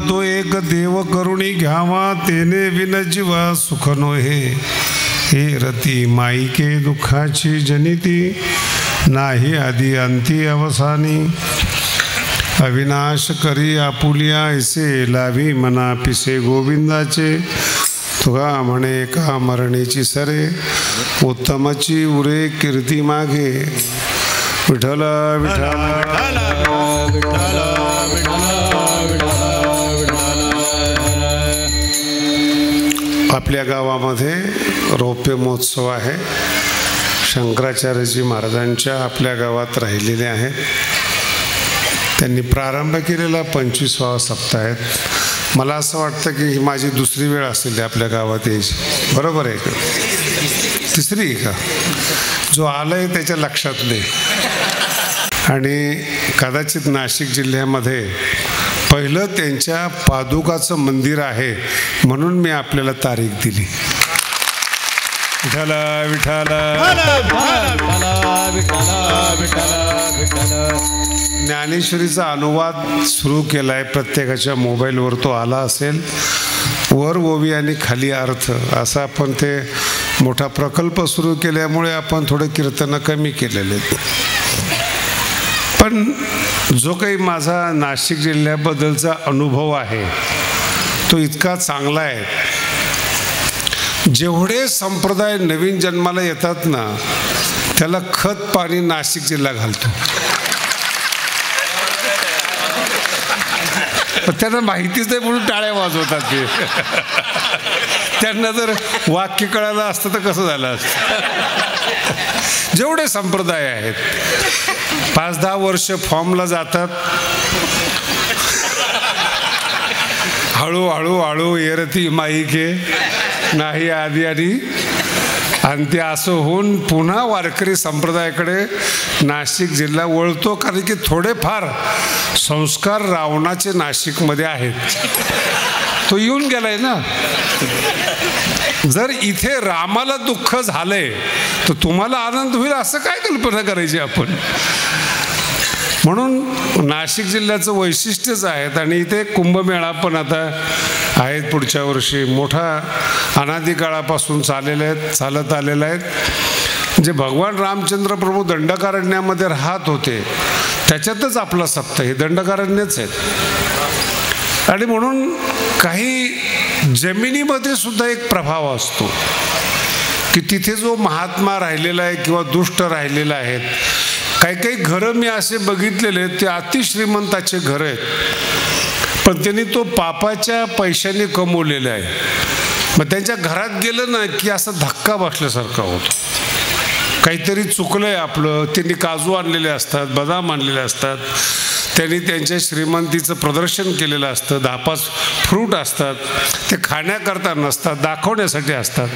तो एक देव करुणी घ्यावा, तेने विन जीवा सुख नोहे. हे रती माईके दुःखाची जनिती, नाही आदी अंती अवसानी. अविनाश करी आपुलिया ऐसे, लावी मना पिसे गोविंदाचे. तुगा म्हणे का मरणेची सरे, उत्तमची उरे कीर्ती मागे. विठ्ठल विठ्ठल आपल्या गावामध्ये रौप्य महोत्सव आहे. शंकराचार्यजी महाराजांच्या आपल्या गावात राहिलेले आहेत. त्यांनी प्रारंभ केलेला 25वा सप्ताह आहेत. मला असं वाटतं की ही माझी दुसरी वेळ असेल आपल्या गावात यायची. बरोबर आहे का? तिसरी आहे का? जो आलंय त्याच्या लक्षात नाही. आणि कदाचित नाशिक जिल्ह्यामध्ये पहिलं त्यांच्या पादुकाचं मंदिर आहे म्हणून मी आपल्याला तारीख दिली. विठ्ठल विठ्ठल. ज्ञानेश्वरीचा अनुवाद सुरू केला आहे. प्रत्येकाच्या मोबाईलवर तो आला असेल. वर ओवी आणि खाली अर्थ असा आपण ते मोठा प्रकल्प सुरू केल्यामुळे आपण थोडे कीर्तनं कमी केलेले आहेत. पण जो काही माझा नाशिक जिल्ह्याबद्दलचा अनुभव आहे तो इतका चांगला आहे. जेवढे संप्रदाय नवीन जन्माला येतात ना, त्याला खत पाणी नाशिक जिल्हा घालतो. त्यांना माहितीच नाही म्हणून टाळ्या वाजवतात ते. त्यांना जर वाक्य कळालं असतं तर कसं झालं असतं. जेवढे संप्रदाय आहेत 5-10 वर्ष फॉर्मला जातात. हळूहळू हळू येरती माईके, नाही आधी आधी आणि ते असं होऊन पुन्हा वारकरी संप्रदायाकडे नाशिक जिल्हा वळतो. कारण की थोडेफार संस्कार रावणाचे नाशिकमध्ये आहेत. तो येऊन गेलाय ना. जर इथे रामाला दुःख झालंय तर तुम्हाला आनंद होईल असं काय कल्पना करायची आपण. म्हणून नाशिक जिल्ह्याचं वैशिष्ट्यच आहेत. आणि इथे कुंभमेळा पण आता आहेत पुढच्या वर्षी. मोठा अनादी काळापासून चालत आलेला आहे. जे भगवान रामचंद्र प्रभू दंडकारण्यामध्ये राहत होते त्याच्यातच आपला सप्ताह हे दंडकारण्यच आहेत. आणि म्हणून काही जमिनीमध्ये सुद्धा एक प्रभाव असतो की तिथे जो महात्मा राहिलेला आहे किंवा दुष्ट राहिलेला आहेत. काही काही घरं मी असे बघितलेले आहेत ते अतिश्रीमंताचे घर आहेत, पण त्यांनी तो पापाच्या पैशाने कमवलेला आहे. मग त्यांच्या घरात गेलं ना की असं धक्का बसल्यासारखा होतो. काहीतरी चुकलंय आपलं. त्यांनी काजू आणलेले असतात, बदाम आणलेले असतात, त्यांनी त्यांच्या श्रीमंतीचं प्रदर्शन केलेलं असतं. 10-5 फ्रूट असतात. ते खाण्याकरता नसतात, दाखवण्यासाठी असतात.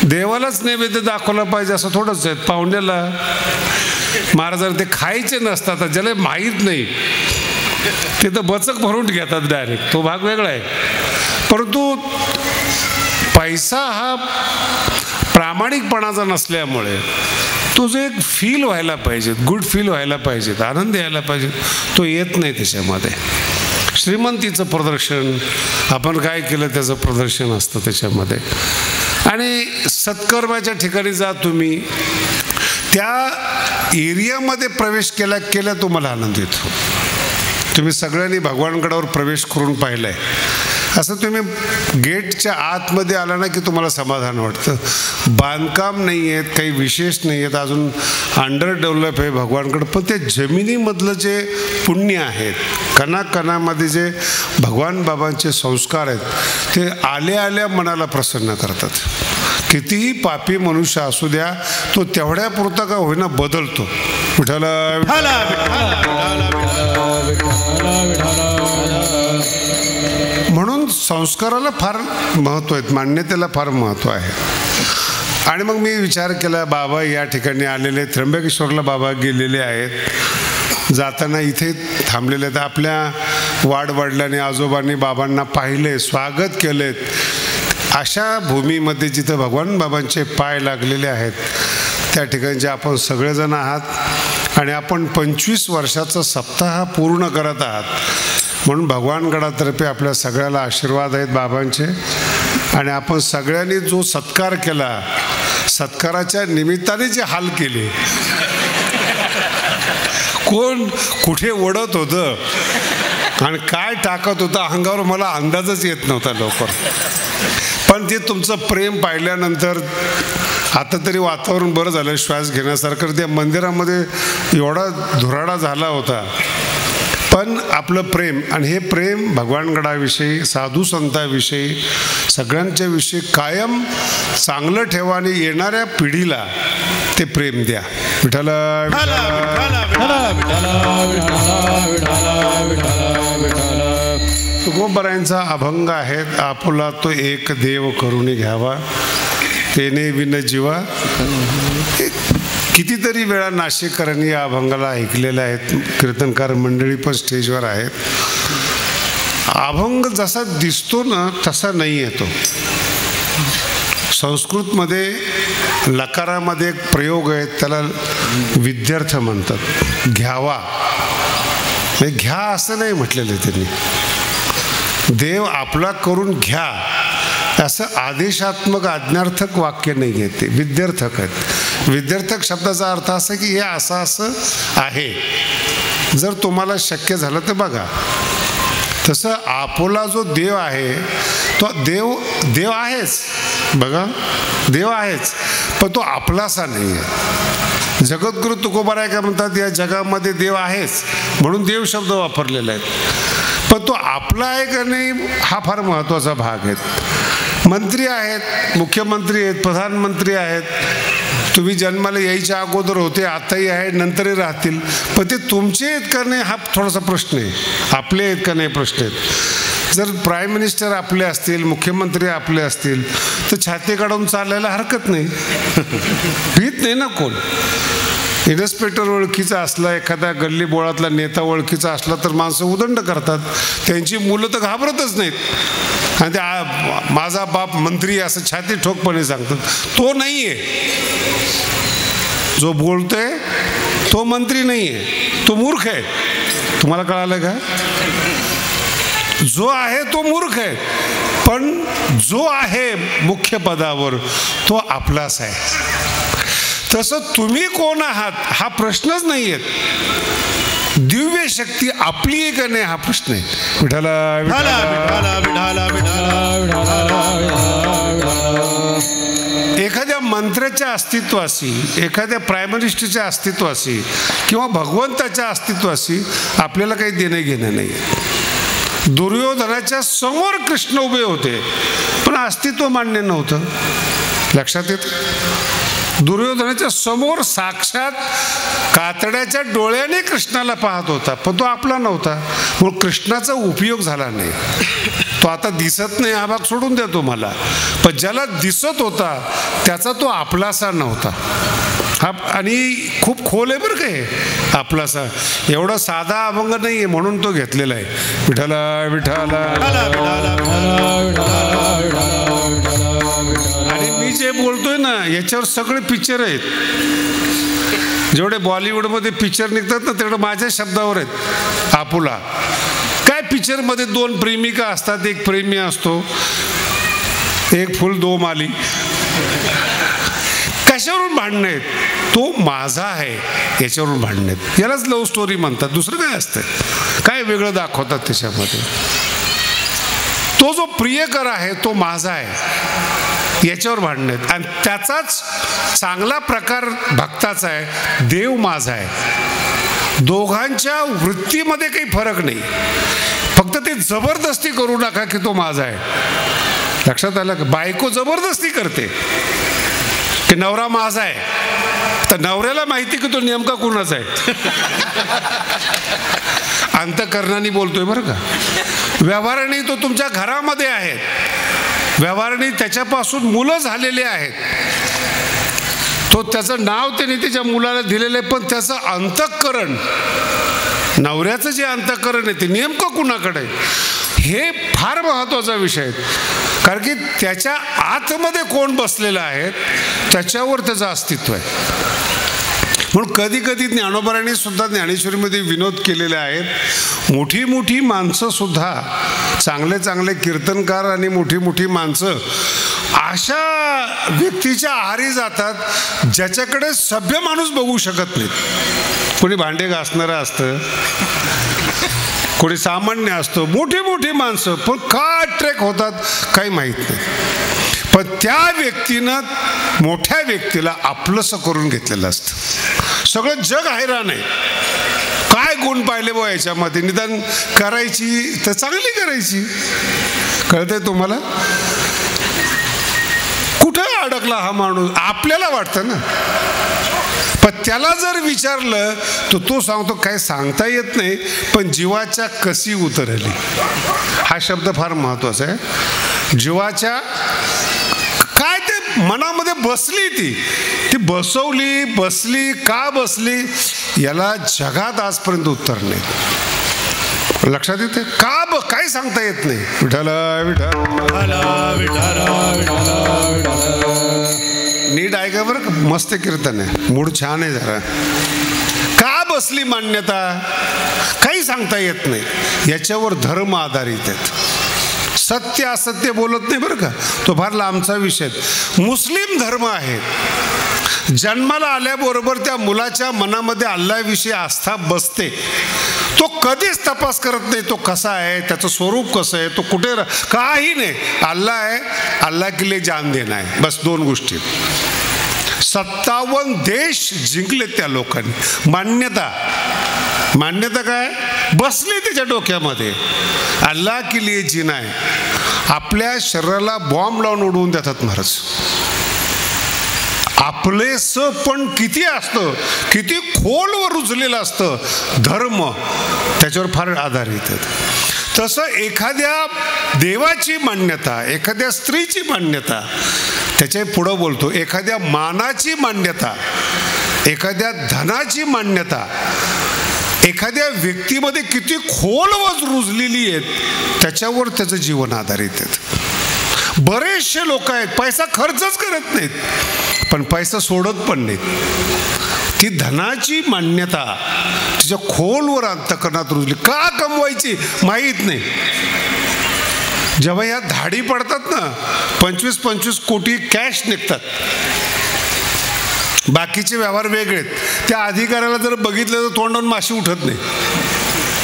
देवालाच नैवेद्य दाखवला पाहिजे असं थोडंच आहे. पाहुण्याला महाराजांना ते खायचे नसतात. ज्याला माहीत नाही ते तर बचक भरून घेतात डायरेक्ट. तो भाग वेगळा आहे. परंतु पैसा हा प्रामाणिकपणाचा नसल्यामुळे तो जो एक फील व्हायला पाहिजे, गुड फील व्हायला पाहिजेत, आनंद यायला पाहिजे, तो येत नाही त्याच्यामध्ये. श्रीमंतीचं प्रदर्शन, आपण काय केलं त्याचं प्रदर्शन असतं त्याच्यामध्ये. आणि सत्कर्माच्या ठिकाणी जा तुम्ही, त्या एरियामध्ये प्रवेश केला तुम्हाला आनंद येतो. तुम्ही सगळ्यांनी भगवानगडावर प्रवेश करून पाहिलाय. असं तुम्ही गेटच्या आतमध्ये आला ना की तुम्हाला समाधान वाटतं. बांधकाम नाही आहेत, काही विशेष नाही आहेत, अजून अंडर डेव्हलप आहे भगवानगड. पण ते जमिनीमधलं जे पुण्य आहेत, कणाकणामध्ये जे भगवान बाबांचे संस्कार आहेत ते आल्या मनाला प्रसन्न करतात. कितीही पापी मनुष्य असू द्या तो तेवढ्या पुरता का होईना बदलतो. विठ्ठल म्हणून संस्काराला फार महत्त्व आहे, मान्यतेला फार महत्त्व आहे. आणि मग मी विचार केला, बाबा या ठिकाणी आलेले, त्र्यंबकेश्वरला बाबा गेलेले आहेत, जाताना इथे थांबलेले आहेत. आपल्या वाडवडिलांनी आजोबांनी बाबांना पाहिले, स्वागत केलेत. अशा भूमीमध्ये जिथं भगवान बाबांचे पाय लागलेले आहेत त्या ठिकाणचे आपण सगळेजण आहात. आणि आपण 25 वर्षाचा सप्ताह पूर्ण करत आहात. म्हणून भगवानगडातर्फे आपल्या सगळ्याला आशीर्वाद आहेत बाबांचे. आणि आपण सगळ्यांनी जो सत्कार केला, सत्काराच्या निमित्ताने जे हाल केले, कोण कुठे ओढत होतं आणि काय टाकत होतं अंगावर मला अंदाजच येत नव्हता लवकर. पण ते तुमचं प्रेम पाहिल्यानंतर आता तरी वातावरण बरं झालं, श्वास घेण्यासारखं. त्या मंदिरामध्ये एवढा धुराडा झाला होता, पण आपलं प्रेम, आणि हे प्रेम भगवानगडाविषयी, साधू संतांविषयी, सगळ्यांच्या विषयी कायम चांगलं ठेवा आणि येणाऱ्या पिढीला ते प्रेम द्या. विठ्ठल तुकोबारायांचा अभंग आहेत, आपुला तो एक देव करून घ्यावा, तेने विन जीवा. कितीतरी वेळा नाशिककरांनी या अभंगाला ऐकलेल्या आहेत, कीर्तनकार मंडळी पण स्टेजवर आहेत. अभंग जसा दिसतो ना तसा नाही येतो. संस्कृतमध्ये लकारामध्ये एक प्रयोग आहे, त्याला विद्यार्थ म्हणतात. घ्यावा, घ्या असं नाही म्हटलेलं त्यांनी. देव आपला करून घ्या असं आदेशात्मक आज्ञार्थक वाक्य नाही घेते, विद्यार्थक आहेत. विद्यार्थक शब्दाचा अर्थ असा की हे असं असं आहे, जर तुम्हाला शक्य झालं तर बघा. तसं आपोला जो देव आहे तो देव आहेच, बघा देव आहेच, पण तो आपलासा नाही आहे. जगद्गुरु तुकोबाराय काय म्हणतात, या जगामध्ये देव आहेच म्हणून देव शब्द वापरलेला आहे, पण तो आपला आहे का नाही हा फार महत्त्वाचा भाग आहे. मंत्री आहेत, मुख्यमंत्री आहेत, प्रधानमंत्री आहेत, तुम्ही जन्माला यायच्या अगोदर होते, आताही आहे, नंतरही राहतील, पण ते तुमचे आहेत का नाही हा थोडासा प्रश्न आहे. आपले आहेत का नाही प्रश्न आहेत. जर प्राईम मिनिस्टर आपले असतील, मुख्यमंत्री आपले असतील तर छाती काढून चालायला हरकत नाही, भीत नाही ना कोण. इन्स्पेक्टर ओळखीचा असला, एखादा गल्ली बोळातला नेता ओळखीचा असला तर माणसं उदंड करतात, त्यांची मुलं तर घाबरतच नाहीत. आणि ते माझा बाप मंत्री असं छाती ठोकपणे सांगतात. तो नाही आहे, जो बोलतोय तो मंत्री नाही आहे, तो मूर्ख आहे. तुम्हाला कळालं का? जो आहे तो मूर्ख आहे, पण जो आहे मुख्य पदावर तो आपलाच आहे. तसं तुम्ही कोण आहात हा प्रश्नच नाही आहे. दिव्य शक्ती आपली आहे का नाही हा प्रश्न आहे. विठाला एखाद्या मंत्र्याच्या अस्तित्वाशी, एखाद्या प्राईम मिनिस्टरच्या अस्तित्वाशी किंवा भगवंताच्या अस्तित्वाशी आपल्याला काही देणं घेणं नाही. दुर्योधनाच्या समोर कृष्ण उभे होते पण अस्तित्व मान्य नव्हतं. लक्षात येत? दुर्योधनाच्या समोर साक्षात कातड्याच्या डोळ्याने कृष्णाला पाहत होता, पण तो आपला नव्हता, म्हणून कृष्णाचा उपयोग झाला नाही. तो आता दिसत नाही हा भाग सोडून द्या तुम्हाला, पण ज्याला दिसत होता त्याचा तो आपलासा नव्हता. हा आणि खूप खोल आहे बरं काय आपलासा. एवढा साधा अभंग नाही आहे म्हणून तो घेतलेला आहे. विठाला विठाला. आणि मी जे बोलतोय ना याच्यावर सगळे पिक्चर आहेत. जेवढे बॉलिवूडमध्ये पिक्चर निघतात ना तेवढं माझ्या शब्दावर आहेत. आपुला काय पिक्चरमध्ये 2 प्रेमिका असतात, एक प्रेमी असतो, एक फुल 2 माली. कशावरून भांडणं आहेत? तो माझा आहे याच्यावरून भांडणं आहेत. यालाच लव्ह स्टोरी म्हणतात, दुसरं काय असतं? काय वेगळं दाखवतात त्याच्यामध्ये? तो जो प्रियकर आहे तो माझा आहे याच्यावर भांडणं आहेत. आणि त्याचाच चांगला प्रकार भक्ताचा आहे, देव माझा आहे. दोघांच्या वृत्तीमध्ये काही फरक नाही, फक्त ते जबरदस्ती करू नका की तो माझा आहे. लक्षात आलं का? बायको जबरदस्ती करते की नवरा माझा आहे, तर नवऱ्याला माहिती की तो नेमका कुणाचा आहे. अंतःकरणाने बोलतोय बरं का, व्यवहाराने तो तुमच्या घरामध्ये आहे, व्यवहाराने त्याच्यापासून मुलं झालेले आहेत, तो त्याचं नाव त्याने त्याच्या मुलाला दिलेलं आहे, पण त्याचं अंतःकरण, नवऱ्याचं जे अंतःकरण आहे ते नेमकं कुणाकडे आहे हे फार महत्त्वाचा विषय आहे. कारण की त्याच्या आतमध्ये कोण बसलेलं आहे त्याच्यावर त्याचं अस्तित्व आहे. म्हणून कधी कधी ज्ञानोबारांनी सुद्धा ज्ञानेश्वरीमध्ये विनोद केलेले आहेत. मोठी मोठी माणसं सुद्धा, चांगले चांगले कीर्तनकार आणि मोठी मोठी माणसं अशा व्यक्तीच्या आहारी जातात ज्याच्याकडे सभ्य माणूस बघू शकत नाहीत. कोणी भांडे घासणारं असतं, कोणी सामान्य असतं, मोठी मोठी माणसं, पण का अट्रॅक्ट होतात काही माहीत नाही. पण त्या व्यक्तीनं मोठ्या व्यक्तीला आपलंसं करून घेतलेलं असतं. सगळं जग हैराण आहे, काय गुण पाहिले बो याच्यामध्ये, निदान करायची तर चांगली करायची. कळतंय तुम्हाला कुठं अडकला हा माणूस, आपल्याला वाटतं ना. पण त्याला जर विचारलं तर तो सांगतो काय सांगता येत नाही, पण जीवाच्या कशी उतरली. हा शब्द फार महत्वाचा आहे. जीवाच्या काय ते मनामध्ये बसली, ती बसली का बसली, याला जगात आजपर्यंत उत्तर नाही. लक्षात येते का काय सांगता येत नाही. विठ्ठल विठ्ठल नीट ऐका बरं, मस्त कीर्तन आहे, मूड छान आहे जरा. का बसली मान्यता काही सांगता येत नाही. याच्यावर धर्म आधारित आहेत. सत्य असत्य बोलत नाही बरं का, तो फार लांबचा विषय. मुस्लिम धर्म आहे. जन्माला आल्याबरोबर त्या मुलाच्या मनामध्ये अल्लाहविषयी आस्था बसते. तो कधीच तपास करत नाही तो कसा आहे, त्याचं स्वरूप कसं आहे, तो कुठे काही नाही. अल्लाह आहे, अल्लाह के लिए जान देना आहे, बस दोन गोष्टी. 57 देश जिंकले त्या लोकांनी. मान्यता काय बसली त्याच्या डोक्यामध्ये, अल्लाह के लिए जीना आहे. आपल्या शरीराला बॉम्ब लावून उडवून देतात महाराज. आपलेस पण किती असतं, किती खोलवर रुजलेलं असतं धर्म, त्याच्यावर फार आधारित आहेत. तसं एखाद्या देवाची मान्यता, एखाद्या स्त्रीची मान्यता, त्याच्या पुढं बोलतो एखाद्या मानाची मान्यता, एखाद्या धनाची मान्यता, एखाद्या व्यक्तीमध्ये किती खोलवर रुजलेली आहेत त्याच्यावर त्याचं जीवन आधारित आहे. बरेचसे लोक आहेत पैसा खर्चच करत नाहीत, पण पैसा सोडत पण नाहीत. ती धनाची मान्यता तिच्या खोलवर अंतःकरणात रुजली. का कमवायची माहीत नाही. जेव्हा या धाडी पडतात ना, 25-25 कोटी कॅश निघतात. बाकीचे व्यवहार वेगळेत. त्या अधिकाऱ्याला जर बघितलं तर तोंडावरून माशी उठत नाही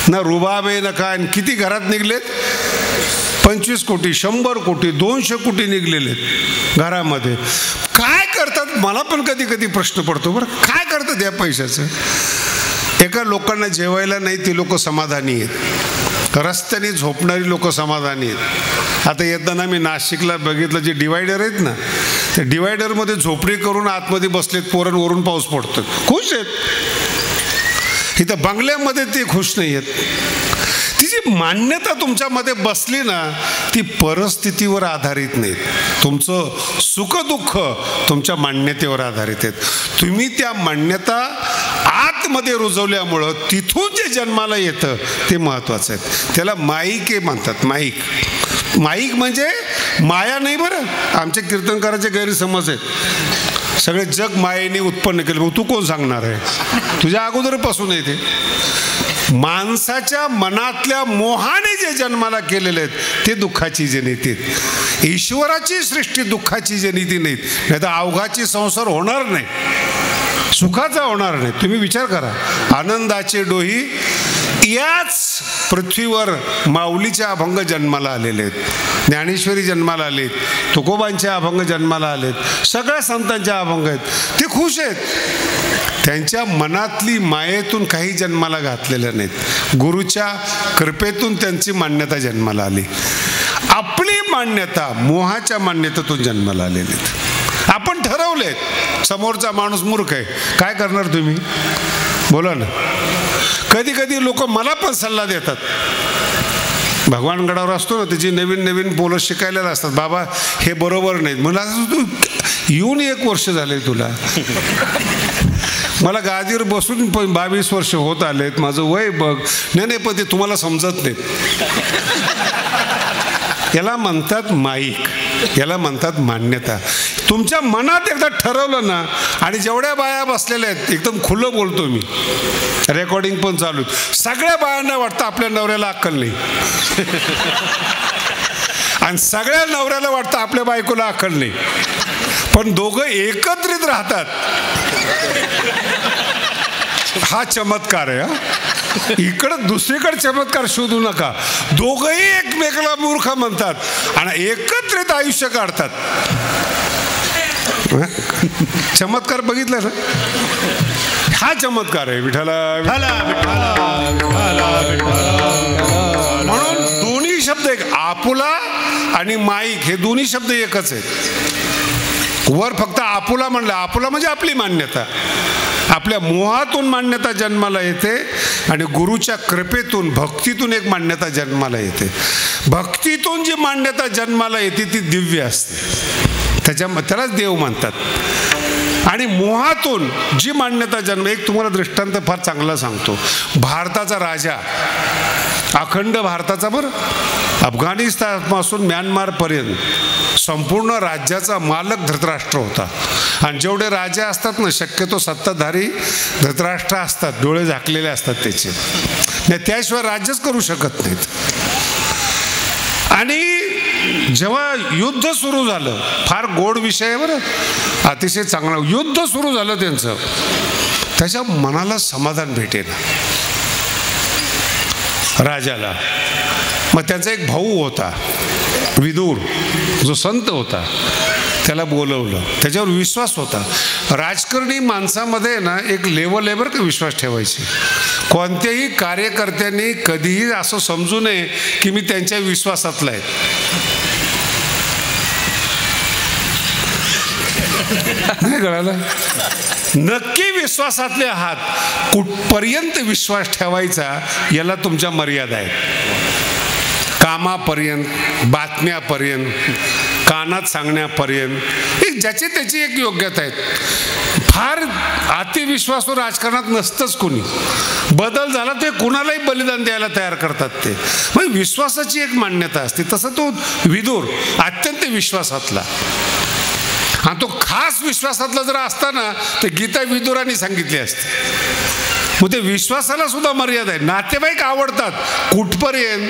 ना, रुबाब आहे ना काय. किती घरात निघलेत, 25 कोटी, 100 कोटी, 200 कोटी निघलेले घरामध्ये. काय करतात मला पण कधी कधी प्रश्न पडतो बरं, काय करतात या पैशाचं. एका लोकांना जेवायला नाही ती लोक समाधानी आहेत, रस्त्याने झोपणारी लोक समाधानी आहेत. आता येताना मी नाशिकला बघितलं, जे डिवायडर आहेत ना, त्या डिवायडरमध्ये झोपडी करून आतमध्ये बसलेत पोरण, वरून पाऊस पडतो, खुश आहेत. इथं बंगल्यामध्ये ते खुश नाही आहेत. तिची मान्यता तुमच्यामध्ये बसली ना, ती परिस्थितीवर आधारित नाहीत. तुमचं सुखदुःख तुमच्या मान्यतेवर आधारित आहेत. तुम्ही त्या मान्यता आतमध्ये रुजवल्यामुळं तिथून जे जन्माला येतं ते महत्त्वाचं आहे. त्याला माईक म्हणतात. माईक म्हणजे माया नाही बरं. आमच्या कीर्तनकाराचे गैरसमज आहेत. सगळे जग मायेने उत्पन्न केलं. मग तू कोण सांगणार आहे, तुझ्या अगोदरपासून आहे ते. माणसाच्या मनातल्या मोहाने जे जन्माला केलेले आहेत ते दुःखाची जनिती आहेत. ईश्वराची सृष्टी दुःखाची जनिती नाहीत. नाही तर अवघाची संसार होणार नाही, सुखाचा होणार नाही. तुम्ही विचार करा, आनंदाचे डोही याच पृथ्वीवर माऊलीच्या अभंग जन्माला आलेले आहेत, ज्ञानेश्वरी जन्माला आलेत, तुकोबांचे अभंग जन्माला आलेत, सगळ्या संतांच्या अभंग आहेत. ते खुश आहेत. त्यांच्या मनातली मायेतून काही जन्माला घातलेलं नाहीत. गुरुच्या कृपेतून त्यांची मान्यता जन्माला आली. आपली मान्यता मोहाच्या मान्यतेतून जन्माला आलेली. आपण ठरवले, समोरचा माणूस मूर्ख आहे, काय करणार तुम्ही बोला ना. कधी कधी लोक मला पण सल्ला देतात. भगवानगडावर असतो ना, त्याची नवीन नवीन पोलं शिकायला असतात. बाबा हे बरोबर नाहीत. मला तू येऊन 1 वर्ष झाले तुला, मला गादीवर बसून 22 वर्ष होत आलेत, माझं वय बघ. नाही पण ते तुम्हाला समजत नाही. याला म्हणतात माईक, याला म्हणतात मान्यता. तुमच्या मनात एकदा ठरवलं ना, आणि जेवढ्या बाया बसलेल्या आहेत, एकदम खुलं बोलतो मी, रेकॉर्डिंग पण चालू, सगळ्या बायांना वाटतं आपल्या नवऱ्याला अक्कल नाही आणि सगळ्या नवऱ्याला वाटतं आपल्या बायकोला अक्कल नाही, पण दोघं एकत्रित राहतात. हा चमत्कार आहे. इकडं दुसरीकडे चमत्कार शोधू नका. दोघंही एकमेकाला मूर्ख म्हणतात आणि एकत्रित आयुष्य काढतात. चमत्कार बघितला ना, हा चमत्कार आहे. विठ्ठला म्हणून दोन्ही शब्द एक, आपुला आणि माईक, हे दोन्ही शब्द एकच आहेत. वर फक्त आपुला म्हणलं, आपुला म्हणजे आपली मान्यता, आपल्या मोहातून मान्यता जन्माला येते आणि गुरुच्या कृपेतून, भक्तीतून एक मान्यता जन्माला येते. भक्तीतून जी मान्यता जन्माला येते ती दिव्य असते, त्यालाच देव म्हणतात. आणि मोहातून जी मान्यता जन्म, एक तुम्हाला दृष्टांत फार चांगला सांगतो. भारताचा राजा, अखंड भारताचा, बरं, अफगाणिस्तानपासून म्यानमारपर्यंत संपूर्ण राज्याचा मालक धृतराष्ट्र होता. आणि जेवढे राजे असतात ना, शक्यतो सत्ताधारी धृतराष्ट्र असतात, डोळे झाकलेले असतात त्याचे, नाही त्याशिवाय राज्यच करू शकत नाहीत. आणि जेव्हा युद्ध सुरू झालं, फार गोड विषय आहे बरं, अतिशय चांगला, युद्ध सुरू झालं त्यांचं, त्याच्या मनाला समाधान भेटेल राजाला. मग त्यांचा एक भाऊ होता विदूर, जो संत होता, त्याला बोलवलं. त्याच्यावर विश्वास होता. राजकारणी माणसामध्ये ना एक लेवल आहे बरं का विश्वास ठेवायची. कोणत्याही कार्यकर्त्यांनी कधीही असं समजू नये की मी त्यांच्या विश्वासातला आहे. नाही कळालं? नक्की विश्वासातले आहात. कुठपर्यंत विश्वास ठेवायचा याला तुमच्या मर्यादा आहेत. कामापर्यंत, बातम्यापर्यंत, कानात सांगण्यापर्यंत, एक ज्याची त्याची एक योग्यता आहे. फार अतिविश्वासू राजकारणात नसतंच कोणी. बदल झाला ते कुणालाही बलिदान द्यायला तयार करतात ते. मग विश्वासाची एक मान्यता असते. तसं तो विदूर अत्यंत विश्वासातला, आणि तो खास विश्वासातला जर असता ना तर गीता विदुरांनी सांगितली असते. मग ते विश्वासाला सुद्धा मर्यादा आहे. नातेवाईक आवडतात कुठपर्यंत?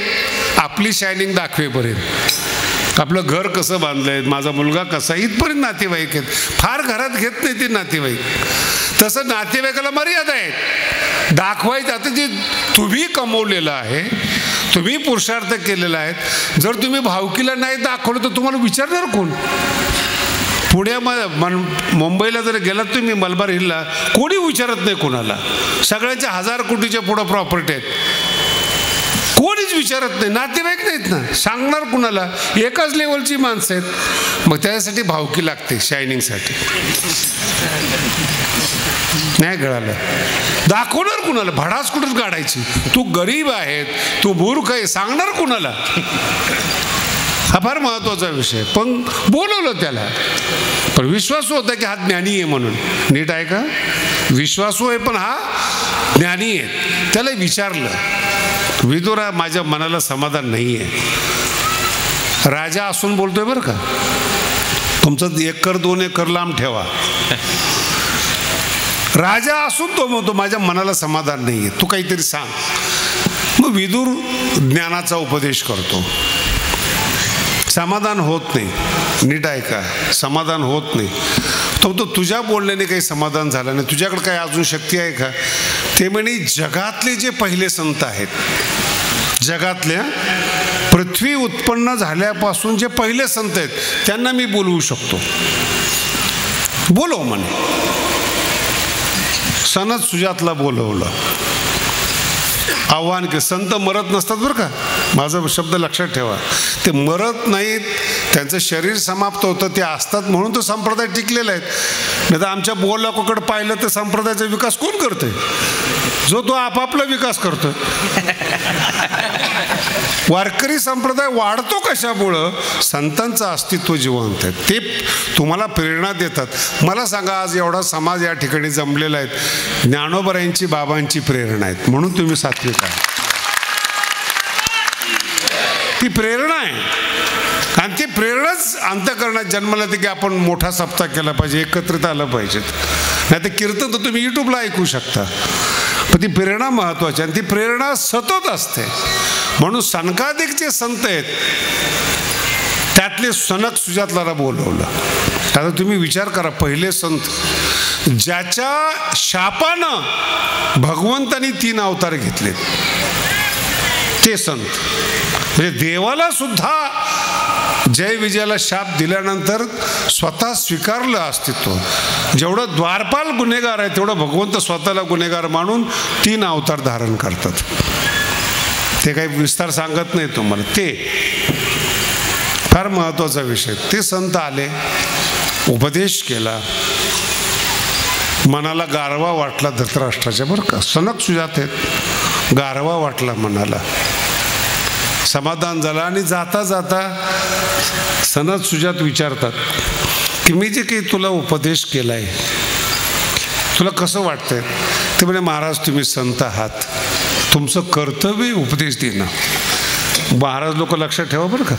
आपली शायनिंग दाखवेपर्यंत. आपलं घर कसं बांधलंय, माझा मुलगा कसा, इथपर्यंत नातेवाईक आहेत. फार घरात घेत नाही ते नातेवाईक. तसं नातेवाईकाला मर्यादा आहेत. दाखवायचं आता जे तुम्ही कमवलेलं आहे, तुम्ही पुरुषार्थ केलेला आहे, जर तुम्ही भावकीला नाही दाखवलं तर तुम्हाला विचारणार कोण? पुण्यामध्ये, मुंबईला जर गेलात तुम्ही मलबार हिलला, कोणी विचारत नाही कोणाला. सगळ्यांच्या 1000 कोटीच्या पुढं प्रॉपर्टी आहेत, कोणीच विचारत नाही. नातेवाईक नाहीत ना, सांगणार कुणाला? एकाच लेवलची माणसं आहेत. मग त्यासाठी भावकी लागते शायनिंगसाठी. नाही कळालं? दाखवणार कुणाला? भडास कुठून काढायची? तू गरीब आहे, तू मूर्ख आहे, सांगणार कुणाला? हा फार महत्वाचा विषय. पण बोलवलं त्याला, पण विश्वासू होता की हा ज्ञानी आहे म्हणून. नीट आहे का? विश्वासू आहे पण हा ज्ञानी आहे. त्याला विचारलं, विदुरा, माझ्या मनाला समाधान नाही आहे. राजा असून बोलतोय बरं का, तुमचं 1 एकर 2 एकर लांब ठेवा. राजा असून तो म्हणतो माझ्या मनाला समाधान नाही आहे, तू काहीतरी सांग. मग विदुर ज्ञानाचा उपदेश करतो. समाधान होत नाही. नीट आहे का? समाधान होत नाही. तो तुझ्या बोलण्याने काही समाधान झालं नाही. तुझ्याकडे काही अजून शक्ती आहे का? ते म्हणे जगातले जे पहिले संत आहेत, जगातल्या पृथ्वी उत्पन्न झाल्यापासून जे पहिले संत आहेत त्यांना मी बोलवू शकतो. बोलव म्हणे. सनद सुजातला बोलवलं. आव्हान के संत मरत नसतात बरं का, माझा शब्द लक्षात ठेवा. ते मरत नाहीत, त्यांचं शरीर समाप्त होतं, ते असतात म्हणून तो संप्रदाय टिकलेला आहे. नाही तर आमच्या बोलाकडे पाहिलं तर संप्रदायाचा विकास कोण करतोय? जो तो आपापला विकास करतोय. वारकरी संप्रदाय वाढतो कशामुळं? संतांचं अस्तित्व जिवंत आहे. ते तुम्हाला प्रेरणा देतात. मला सांगा, आज एवढा समाज या ठिकाणी जमलेला आहे, ज्ञानोबरायांची, बाबांची प्रेरणा आहेत म्हणून तुम्ही सात्विक आहे. ती प्रेरणा आहे. आणि ती प्रेरणाच अंतःकरणात जन्माला येते की आपण मोठा सप्ताह केला पाहिजे, एकत्रित आलं पाहिजेत. नाही तर कीर्तन तर तुम्ही यूट्यूबला ऐकू शकता, पण ती प्रेरणा महत्त्वाची आणि ती प्रेरणा सतत असते. म्हणून सनकादिक जे संत आहेत त्यातले सनक सुजातला बोलवलं. आता तुम्ही विचार करा, पहिले संत ज्याच्या शापानं भगवंतानी 3 अवतार घेतले ते संत. म्हणजे देवाला सुद्धा जय विजयाला शाप दिल्यानंतर स्वतः स्वीकारलं अस्तित्व. जेवढं द्वारपाल गुन्हेगार आहे तेवढं भगवंत स्वतःला गुन्हेगार मानून 3 अवतार धारण करतात. ते काही विस्तार सांगत नाही तुम्हाला, ते फार महत्त्वाचा विषय. ते संत आले, उपदेश केला, मनाला गारवा वाटला धृतराष्ट्राच्या. बरं का, सनक सुजात आहेत, गारवा वाटला मनाला, समाधान झालं. आणि जाता जाता सनक सुजात विचारतात की मी जे काही तुला उपदेश केलाय तुला कसं वाटतंय? ते म्हणे महाराज तुम्ही संत आहात, तुमचं कर्तव्य उपदेश देणं. महाराज लोक लक्षात ठेवा बरं का,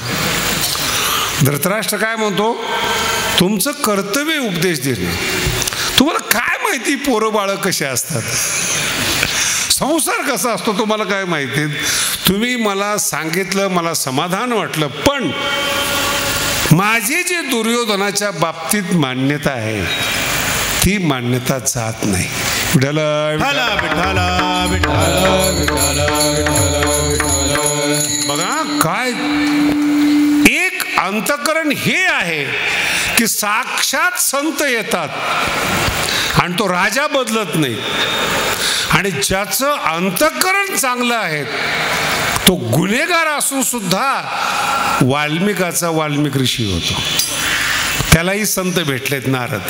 धृतराष्ट्र काय म्हणतो? तुमचं कर्तव्य उपदेश देणं. तुम्हाला काय माहिती पोरं बाळं कसे असतात, संसार कसा असतो तुम्हाला काय माहिती? तुम्ही मला सांगितलं, मला समाधान वाटलं, पण माझी जी दुर्योधनाच्या बाबतीत मान्यता आहे ती मान्यता जात नाही. विठ्ठल बघा काय एक अंतःकरण हे आहे की साक्षात संत येतात आणि तो राजा बदलत नाही. आणि ज्याचं अंतःकरण चांगलं आहे तो गुन्हेगार असून सुद्धा वाल्मिकाचा वाल्मिक ऋषी होतो. त्यालाही संत भेटलेत नारद.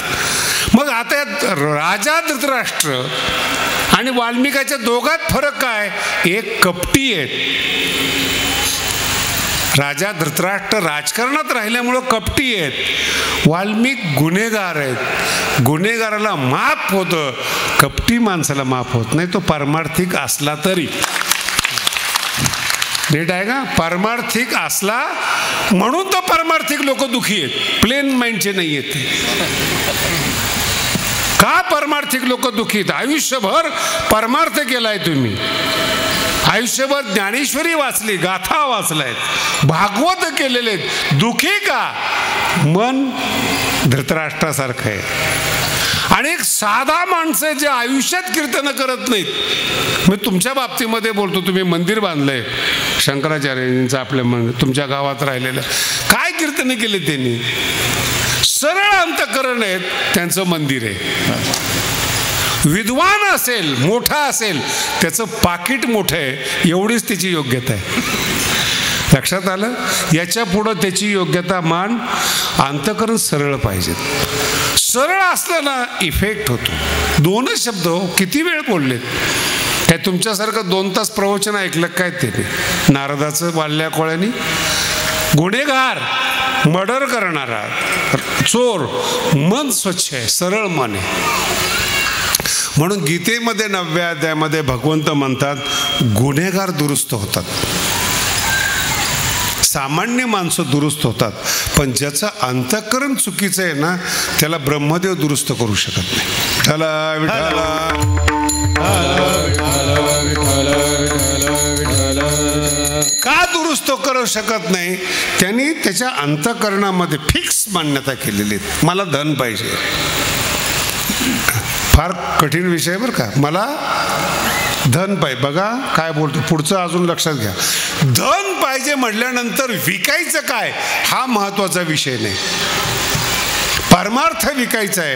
मग आता राजा धृतराष्ट्र आणि वाल्मिकाच्या दोघात फरक काय? एक कपटी आहेत. राजा धृतराष्ट्र राजकारणात राहिल्यामुळं कपटी आहेत, वाल्मिक गुन्हेगार आहेत. गुन्हेगाराला माफ होतं, कपटी माणसाला माफ होत नाही, तो पारमार्थिक असला तरी. नीट आहे का? पारमार्थिक असला म्हणून तर पारमार्थिक लोक दुखी आहेत, प्लेन माइंडचे नाही आहेत. का पारमार्थिक लोक दुखी आहेत? आयुष्यभर परमार्थ केलाय तुम्ही, आयुष्यभर ज्ञानेश्वरी वाचली, गाथा वाचलायत, भागवत केलेले, दुखी का? मन धृतराष्ट्रासारखं आहे. आणि एक साधा माणसं जे आयुष्यात कीर्तन करत नाहीत. मी तुमच्या बाबतीमध्ये बोलतो, तुम्ही मंदिर बांधलंय शंकराचार्यांचं आपल्या तुमच्या गावात राहिलेलं, काय कीर्तन केले त्यांनी? सरळ अंतःकरण आहेत, त्यांचं मंदिर आहे. विद्वान असेल, मोठा असेल, त्याचं पाकिट मोठं आहे, एवढीच त्याची योग्यता आहे. लक्षात आलं? याच्या पुढं त्याची योग्यता मान, अंतःकरण सरळ पाहिजे. सरळ असलं ना इफेक्ट होतो. 2च शब्द हो, किती वेळ बोललेत. काय तुमच्यासारखं 2 तास प्रवचन ऐकलं काय ते? नारदाचं वाल्या कोळ्यानी. गुन्हेगार, मर्डर करणारा, चोर, मन स्वच्छ आहे, सरळ मन आहे. म्हणून गीतेमध्ये 9व्या अध्यायामध्ये भगवंत म्हणतात गुन्हेगार दुरुस्त होतात, सामान्य माणसं दुरुस्त होतात, पण ज्याचं अंतःकरण चुकीचं आहे ना त्याला ब्रह्मदेव दुरुस्त करू शकत नाही. विठ्ठला विठ्ठला का दुरुस्त करू शकत नाही? त्यांनी त्याच्या अंतःकरणामध्ये फिक्स मान्यता केलेली आहे, मला धन पाहिजे. फार कठीण विषय बरं का, मला धन पाहिजे. बघा काय बोलतो पुढचं, अजून लक्षात घ्या. धन पाहिजे म्हटल्यानंतर विकायचं काय हा महत्वाचा विषय नाही. परमार्थ विकायचा आहे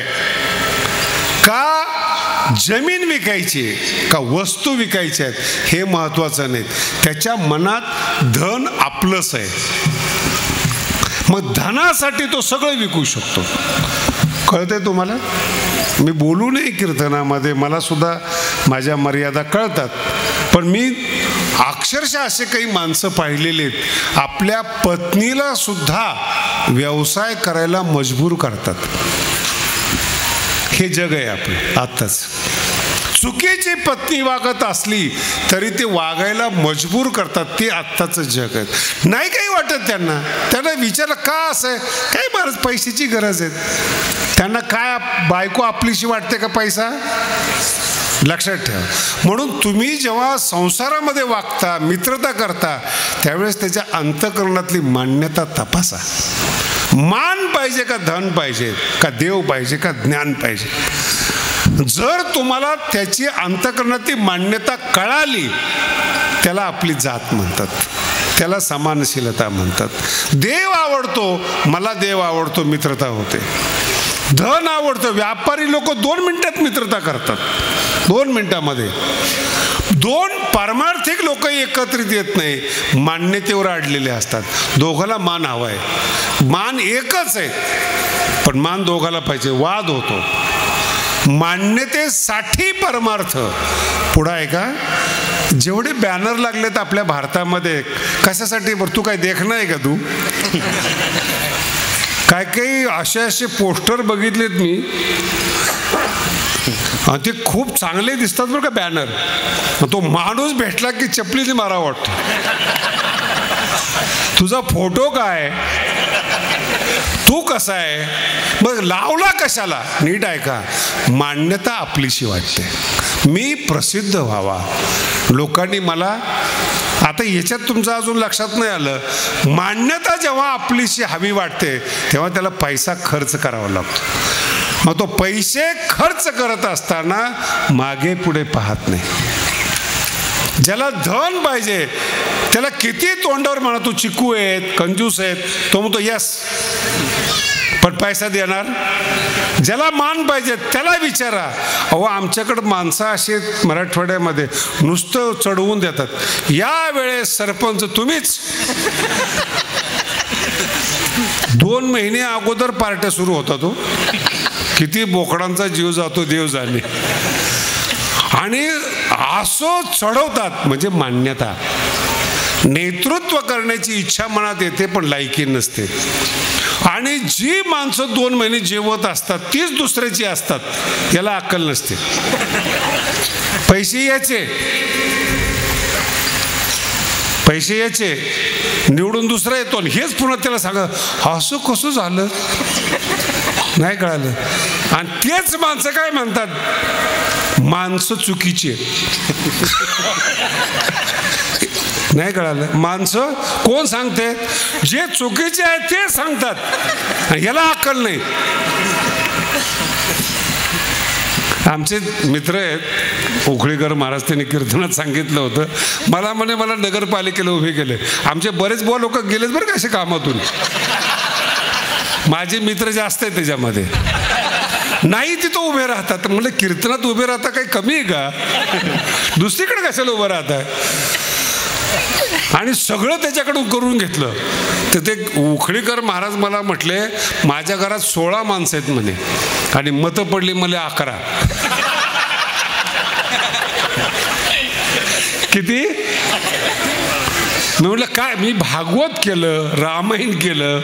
का, जमीन विकायची का, वस्तू विकायच्या आहेत हे महत्वाचं नाही. त्याच्या मनात धन आपलंच आहे, मग धनासाठी तो सगळं विकू शकतो. कळतंय तुम्हाला? मी बोलू नये कीर्तनामध्ये, मला सुद्धा माझ्या मर्यादा कळतात, पण मी अक्षरशः असे काही माणसं पाहिलेले आहेत आपल्या पत्नीला सुद्धा व्यवसाय करायला मजबूर करतात. हे जग आहे आपलं आत्ताच. चुकीची पत्नी वागत असली तरी ते वागायला मजबूर करतात. ते आत्ताचं जग आहे. नाही काही वाटत त्यांना विचारलं का असं आहे, काय महाराज पैशाची गरज आहे. त्यांना काय बायको आपलीशी वाटते का पैसा. लक्षात ठेवा. म्हणून तुम्ही जेव्हा संसारामध्ये वागता, मित्रता करता, त्यावेळेस त्याच्या अंतःकरणातली मान्यता तपासा. मान पाहिजे का धन पाहिजे, का देव पाहिजे, का ज्ञान पाहिजे. जर तुम्हाला त्याची अंतःकरणातली मान्यता कळाली, त्याला आपली जात म्हणतात, त्याला समानशीलता म्हणतात. देव आवडतो, मला देव आवडतो, मित्रता होते. धन आवडतं, व्यापारी लोक 2 मिनिटात मित्रता करतात. 2 मिनिटामध्ये. 2 पारमार्थिक लोक एकत्रित येत नाही, मान्यतेवर अडलेले असतात. दोघाला मान हवा आहे. मान एकच आहे, पण मान दोघाला पाहिजे. वाद होतो. मान्यतेसाठी परमार्थ. पुढं आहे का. जेवढे बॅनर लागलेत आपल्या भारतामध्ये, कशासाठी. बरं तू काय देखणं आहे का तू. काय काही असे पोस्टर बघितलेत मी, ते खूप चांगले दिसतात बरं का बॅनर. तो माणूस भेटला की चपलीने मारा वाटतो. तुझा फोटो काय, तू कसा आहे, मग लावला कशाला. नीट आहे का. मान्यता आपलीशी वाटते. मी प्रसिद्ध व्हावा, लोकांनी मला. आता याच्यात तुमचं अजून लक्षात नाही आलं, मान्यता जेव्हा आपलीशी हवी वाटते तेव्हा त्याला पैसा खर्च करावा लागतो. मग तो पैसे खर्च करत असताना मागे पुढे पाहत नाही. ज्याला धन पाहिजे त्याला किती तोंडावर म्हणा तू चिकू आहेत, कंजूस आहेत, तो म्हणतो यस, पण पैसा देणार. ज्याला मान पाहिजे त्याला विचारा. अहो आमच्याकडं माणसं अशी मराठवाड्यामध्ये नुसतं चढवून देतात. या वेळेस सरपंच तुम्हीच. 2 महिने अगोदर पार्ट्या सुरू होता. तो किती बोकडांचा जीव जातो देव जाणे. आणि असो चढवतात. म्हणजे मान्यता. नेतृत्व करण्याची इच्छा मनात येते, पण लायकी नसते. आणि जी माणसं 2 महिने जेवत असतात तीच दुसऱ्याची असतात. याला अक्कल नसते. पैसे याचे निवडून दुसरा येतो, हेच पुन्हा त्याला सांगा असं कसं झालं, नाही कळालं. आणि तेच माणसं काय म्हणतात, माणसं चुकीची. नाही कळालं. माणसं कोण सांगते, जे चुकीचे आहे ते सांगतात. याला अक्कल नाही. आमचे मित्र आहेत उखळीकर महाराज, त्यांनी कीर्तनात सांगितलं होतं. मला नगरपालिकेला उभे केले. आमचे बरेच लोक गेलेत बरं का असे कामातून. माझे मित्र जास्त आहेत त्याच्यामध्ये. नाही तिथं उभे राहतात. म्हणलं कीर्तनात उभे राहता काही कमी आहे का, दुसरीकडे कशाला उभं राहता. आणि सगळं त्याच्याकडून करून घेतलं. तर ते उखळीकर महाराज मला म्हटले, माझ्या घरात 16 माणसं आहेत म्हणे, आणि मतं पडली मला 11. किती. मी म्हटलं काय, मी भागवत केलं, रामायण केलं,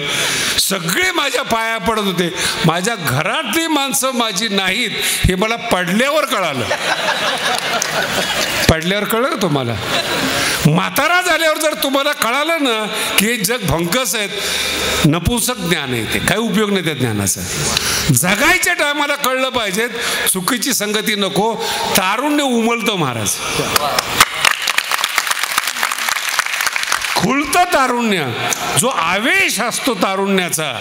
सगळे माझ्या पाया पडत होते. माझ्या घरातली माणसं माझी नाहीत हे मला पडल्यावर कळालं. पडल्यावर कळलं का तुम्हाला. म्हातारा झाल्यावर जर तुम्हाला कळालं ना की हे जग भंकस आहेत, नपुंसक ज्ञान आहे, ते काही उपयोग नाही त्या ज्ञानाचा. जगायच्या टायमाला कळलं पाहिजे. चुकीची संगती नको. तारुण्य उमलतं महाराज. खुलतं तारुण्य. जो आवेश असतो तारुण्याचा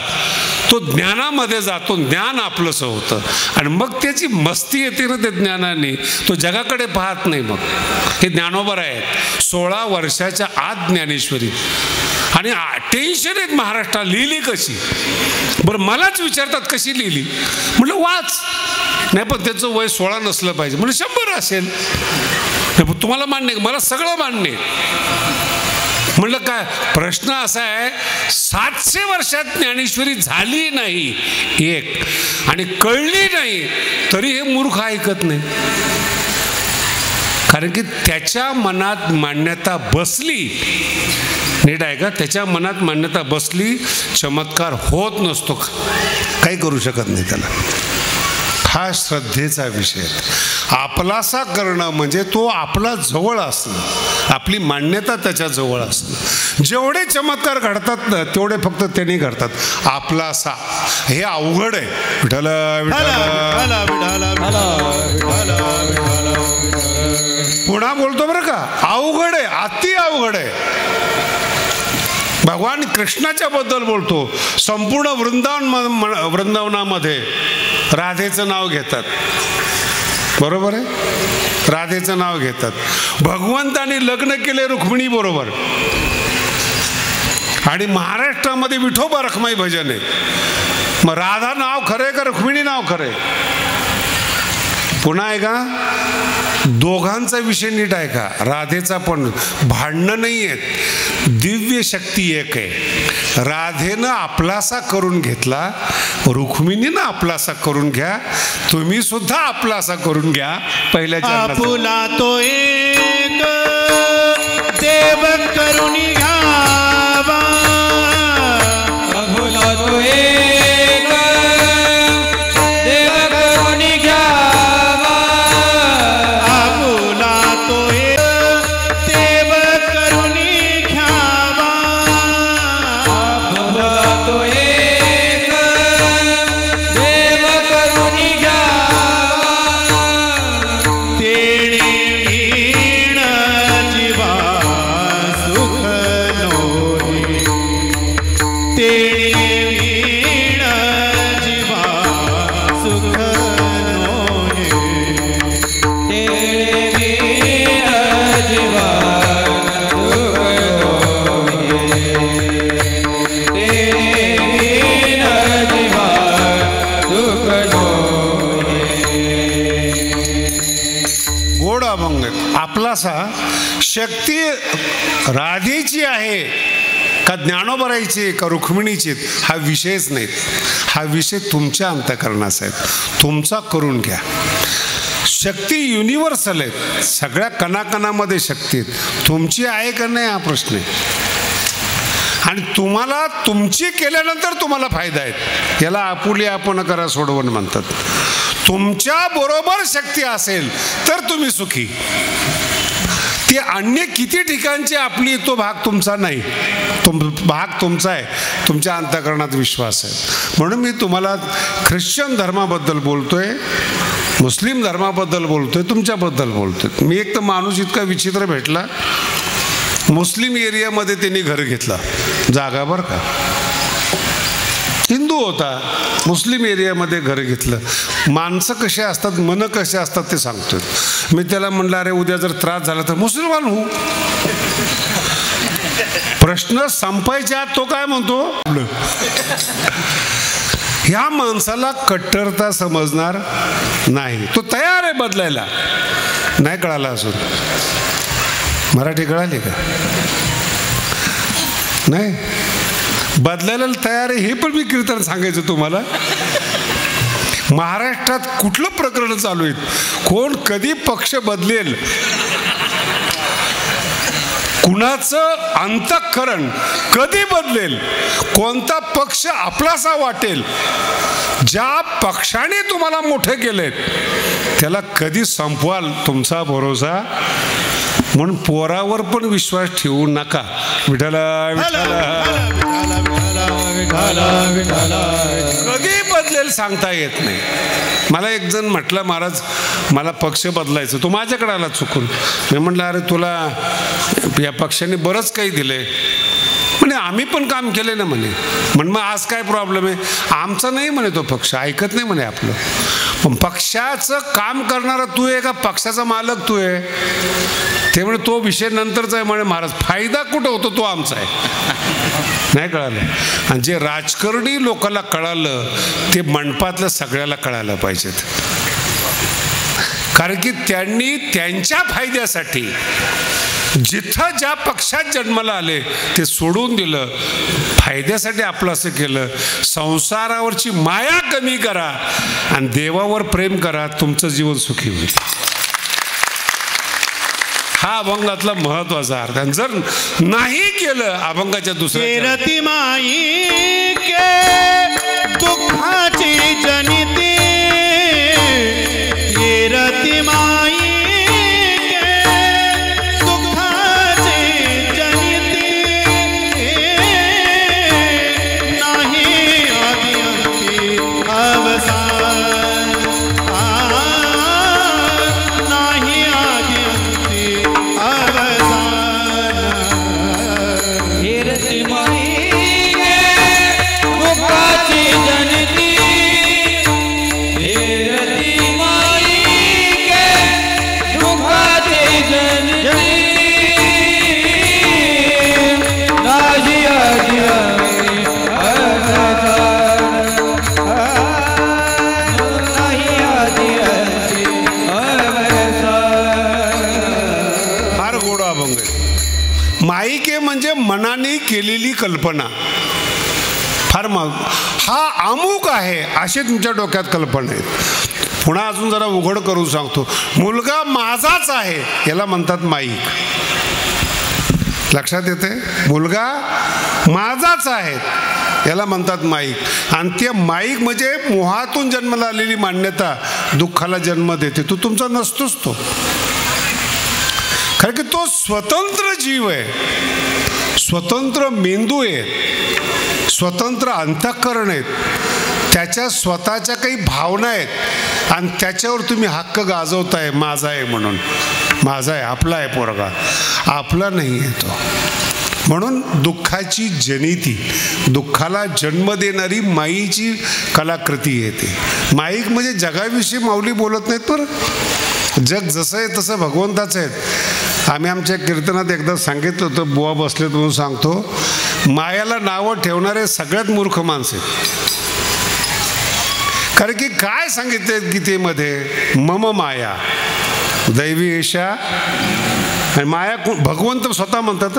तो ज्ञानामध्ये जातो. ज्ञान आपलंसं होतं आणि मग त्याची मस्ती येते ना त्या ज्ञानाने. तो जगाकडे पाहत नाही. मग हे ज्ञानोबर आहेत. 16 वर्षाच्या आत ज्ञानेश्वरी. आणि टेन्शन आहेत महाराष्ट्रात. लिहिली कशी. बरं मलाच विचारतात कशी लिहिली. म्हटलं वाच. नाही पण त्याचं वय 16 नसलं पाहिजे. म्हणजे 100 असेल. तुम्हाला मान्य, मला सगळं मान्य. म्हणलं काय प्रश्न असा आहे, 700 वर्षात ज्ञानेश्वरी झाली नाही एक, आणि कळली नाही तरी हे मूर्ख ऐकत नाही. कारण की त्याच्या मनात मान्यता बसली. नीट आहे का. त्याच्या मनात मान्यता बसली, चमत्कार होत नसतो. काही करू शकत नाही त्याला. हा श्रद्धेचा विषय. आपलासा करणं म्हणजे तो आपला जवळ असणं, आपली मान्यता त्याच्या जवळ असणं. जेवढे चमत्कार घडतात ना तेवढे फक्त त्यांनी घडतात. आपलासा हे अवघड आहे. विठ्ठल पुन्हा बोलतो बरं का, अवघड आहे, अति अवघड आहे. भगवान कृष्णाच्या बद्दल बोलतो. संपूर्ण वृंदावनामध्ये राधेचं नाव घेतात, बरोबर आहे, राधेचं नाव घेतात. भगवंताने लग्न केले रुक्मिणी बरोबर. आणि महाराष्ट्रामध्ये विठोबा रखमाई भजन आहे. मग राधा नाव खरे का रुक्मिणी नाव खरे? पुन्हा आहे का, दोघांचा विषय नीट आहे का. राधेचा पण भांडणं नाही आहेत, दिव्य शक्ती एक आहे. राधेनं आपलासा करून घेतला, रुक्मिणीनं आपलासा करून घ्या. तुम्ही सुद्धा आपलासा करून घ्या. पहिल्याच्या आपुला तो एक देव करून घ्यावा, आपुला तो एक देव करून घ्यावा, आपुला तो एक देव करून घ्यावा, आपुला तो एक देव करून घ्यावा. तेणे वीण जीवा सुख नोहे, तेणे वीण जीवा सुख नोहे, तेणे वीण जीवा सुख नोहे, तेणे वीण जीवा सुख नोहे. गोड अभंग. आपलासा शक्ती राधेची आहे का ज्ञानोबराईची का रुक्मिणीची हा विषयच नाही. हा विषय तुमच्या अंतःकरणाचा आहे, तुमचा करून घ्या. शक्ती युनिव्हर्सल आहे, सगळ्या कणाकणामध्ये शक्ती आहेत. तुमची आहे का नाही हा प्रश्न आहे. आणि तुम्हाला तुमची केल्यानंतर तुम्हाला फायदा आहे. याला आपुली आपण करा सोडवण म्हणतात. तुमच्या बरोबर शक्ती असेल तर तुम्ही सुखी. ती अन्य किती ठिकाणची आपली तो भाग तुमचा नाही, भाग तुमचा आहे. तुमच्या अंतःकरणात विश्वास आहे. म्हणून मी तुम्हाला ख्रिश्चन धर्माबद्दल बोलतोय, मुस्लिम धर्माबद्दल बोलतोय, तुमच्याबद्दल बोलतोय. मी एक तर माणूस इतका विचित्र भेटला, मुस्लिम एरियामध्ये त्यांनी घर घेतला, जागा बरं का, हिंदू होता, मुस्लिम एरियामध्ये घर घेतलं. माणसं कसे असतात, मनं कसे असतात ते सांगतोय. मी त्याला म्हणलं, अरे उद्या जर त्रास झाला तर मुसलमान हो. प्रश्न संपायच्या आत तो काय म्हणतो, ह्या माणसाला कट्टरता समजणार नाही, तो तयार आहे बदलायला. नाही कळाला असून मराठी कळाली का नाही, बदलायला तयार आहे. हे पण मी कीर्तन सांगायचं तुम्हाला. महाराष्ट्रात कुठलं प्रकरण चालू आहे, कोण कधी पक्ष बदलेल, कुणाचं अंतःकरण कधी बदलेल, कोणता पक्ष आपलासा वाटेल, ज्या पक्षाने तुम्हाला मोठे केलेत त्याला कधी संपवाल, तुमचा भरोसा. म्हणून पोरावर पण विश्वास ठेवू नका. विठ्ठला कधी बदलेल सांगता येत नाही. मला एक जण म्हटलं, महाराज मला पक्ष बदलायचं, तो माझ्याकडे आला चुकून. मी म्हटलं, अरे तुला या पक्षाने बरंच काही दिलंय. म्हणे आम्ही पण काम केले ना म्हणे. म्हण मग आज काय प्रॉब्लेम आहे. आमचा नाही म्हणे तो पक्ष, ऐकत नाही म्हणे आपलं. पण पक्षाचं काम करणारा तू आहे का पक्षाचा मालक तू आहे. ते म्हणे तो विषय नंतरचा आहे म्हणे महाराज, फायदा कुठं होतो तो आमचा आहे. नाही कळालं. आणि जे राजकारणी लोकांना कळालं ते मंडपातल्या सगळ्याला कळायला पाहिजेत. कारण की त्यांनी त्यांच्या फायद्यासाठी जिथं ज्या पक्षात जन्माला आले ते सोडून दिलं, फायद्यासाठी आपलं असं केलं. संसारावरची माया कमी करा आणि देवावर प्रेम करा, तुमचं जीवन सुखी होईल. हा अभंगातला महत्वाचा अर्थ. आणि जर नाही केलं अभंगाच्या दुसऱ्या रती माई के दुःखाची जनिती, रती माई कल्पना फार हा अमुक आहे अशी तुमच्या डोक्यात कल्पना आहेत. पुन्हा अजून जरा उघड करून सांगतो, मुलगा माझाच आहे याला म्हणतात माईक. लक्षात येते? मुलगा माझाच आहे याला म्हणतात माईक. आणि ते माईक म्हणजे मोहातून जन्माला आलेली मान्यता दुःखाला जन्म देते. तू तुमचा नसतोच तो, कारण की तो स्वतंत्र जीव आहे, स्वतंत्र मेंदू आहे, स्वतंत्र अंतःकरण आहेत, त्याच्या स्वतःच्या काही भावना आहेत आणि त्याच्यावर तुम्ही हक्क गाजवताय माझा आहे म्हणून. माझा आहे, आपला आहे पोरगा, आपला नाही आहे तो. म्हणून दुःखाची जनिती, दुःखाला जन्म देणारी माईची कलाकृती येते. माईक म्हणजे जगाविषयी माऊली बोलत नाहीत, बरं जग जसं आहे तसं भगवंताचं आहे. आम्ही आमच्या कीर्तनात एकदा सांगितलं होतं, बुवा बसलेत म्हणून सांगतो, मायाला नावं ठेवणारे सगळ्यात मूर्ख माणसं आहेत. कारण की काय सांगितले गीतेमध्ये, मम माया दैवी एषा. आणि माया भगवंत स्वतः म्हणतात,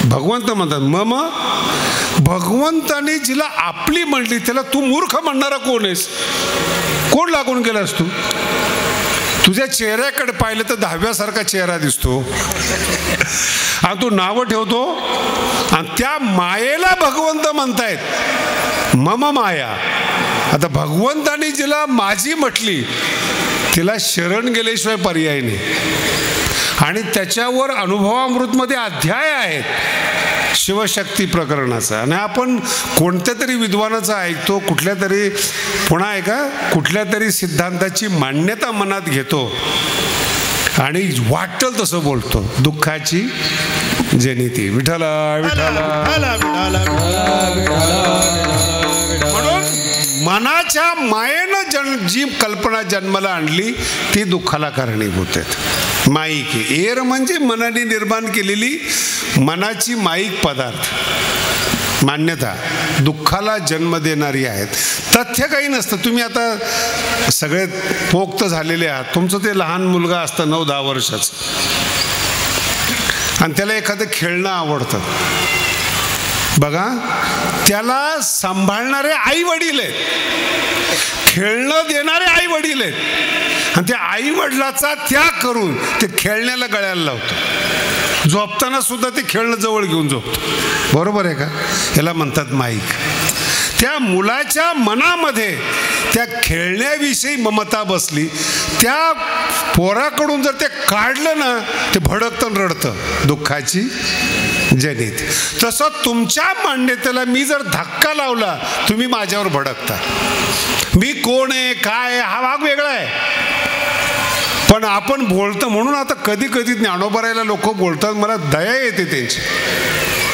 भगवंत म्हणतात मम. भगवंताने जिला आपली म्हणली त्याला तू मूर्ख म्हणणारा कोण आहेस? कोण लागून गेलास तू? तुझ्या चेहऱ्याकडे पाहिलं तर 10व्यासारखा चेहरा दिसतो आणि तू नावं ठेवतो आणि त्या मायेला भगवंत म्हणतायत मम माया. आता भगवंताने जिला माझी म्हटली तिला शरण गेल्याशिवाय पर्याय नाही. आणि त्याच्यावर अनुभवामृतमध्ये अध्याय आहेत शिवशक्ती प्रकरणाचा. आणि आपण कोणत्या तरी विद्वानाचा ऐकतो, कुठल्या तरी पुन्हा ऐका कुठल्या तरी सिद्धांताची मान्यता मनात घेतो आणि वाटेल तसं बोलतो. दुःखाची जनिती विठ्ठला विठ्ठला. म्हणून मनाच्या मायेनं जी कल्पना जन्माला आणली ती दुःखाला कारणीभूत आहेत. माईक एर म्हणजे मनाने निर्माण केलेली मनाची माईक पदार्थ मान्यता दुःखाला जन्म देणारी आहेत. तथ्य काही नसतं. तुम्ही आता सगळे पोक्त झालेले आहात, तुमचं ते लहान मुलगा असतं 9-10 वर्षाचं आणि त्याला एखादं खेळणं आवडतं बघा, त्याला सांभाळणारे आई वडील आहेत, खेळणं देणारे आई वडील आहेत आणि त्या आई वडिलाचा त्याग करून ते खेळण्याला गळ्याला लावतो. झोपताना सुद्धा ते खेळणं जवळ घेऊन झोपतो. बरोबर आहे का? याला म्हणतात माईक. त्या मुलाच्या मनामध्ये त्या खेळण्याविषयी ममता बसली, त्या पोराकडून जर ते काढलं ना ते भडकतं रडतं. दुःखाची जनित. तसं तुमच्या मान्यतेला मी जर धक्का लावला तुम्ही माझ्यावर भडकता. मी कोण आहे काय हा भाग वेगळा आहे, पण आपण बोलतो म्हणून आता कधी कधी ज्ञानोबरायला लोक बोलतात, मला दया येते त्यांची.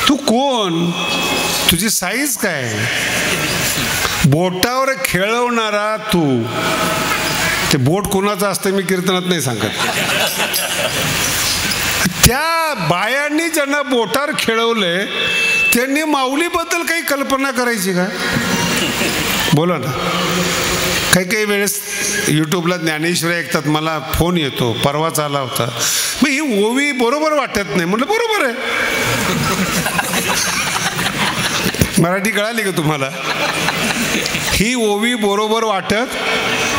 तू कोण? तुझी साईज काय? बोटावर खेळवणारा तू. ते बोट कोणाचं असतं मी कीर्तनात नाही सांगत. त्या बायांनी ज्यांना बोटावर खेळवले त्यांनी माऊलीबद्दल काही कल्पना करायची का? बोला ना. काही काही वेळेस यूट्यूबला ज्ञानेश्वरी ऐकतात, मला फोन येतो, परवाच आला होता, मग ही ओवी बरोबर वाटत नाही. म्हटलं बरोबर आहे. मराठी कळाली का तुम्हाला? ही ओवी बरोबर वाटत,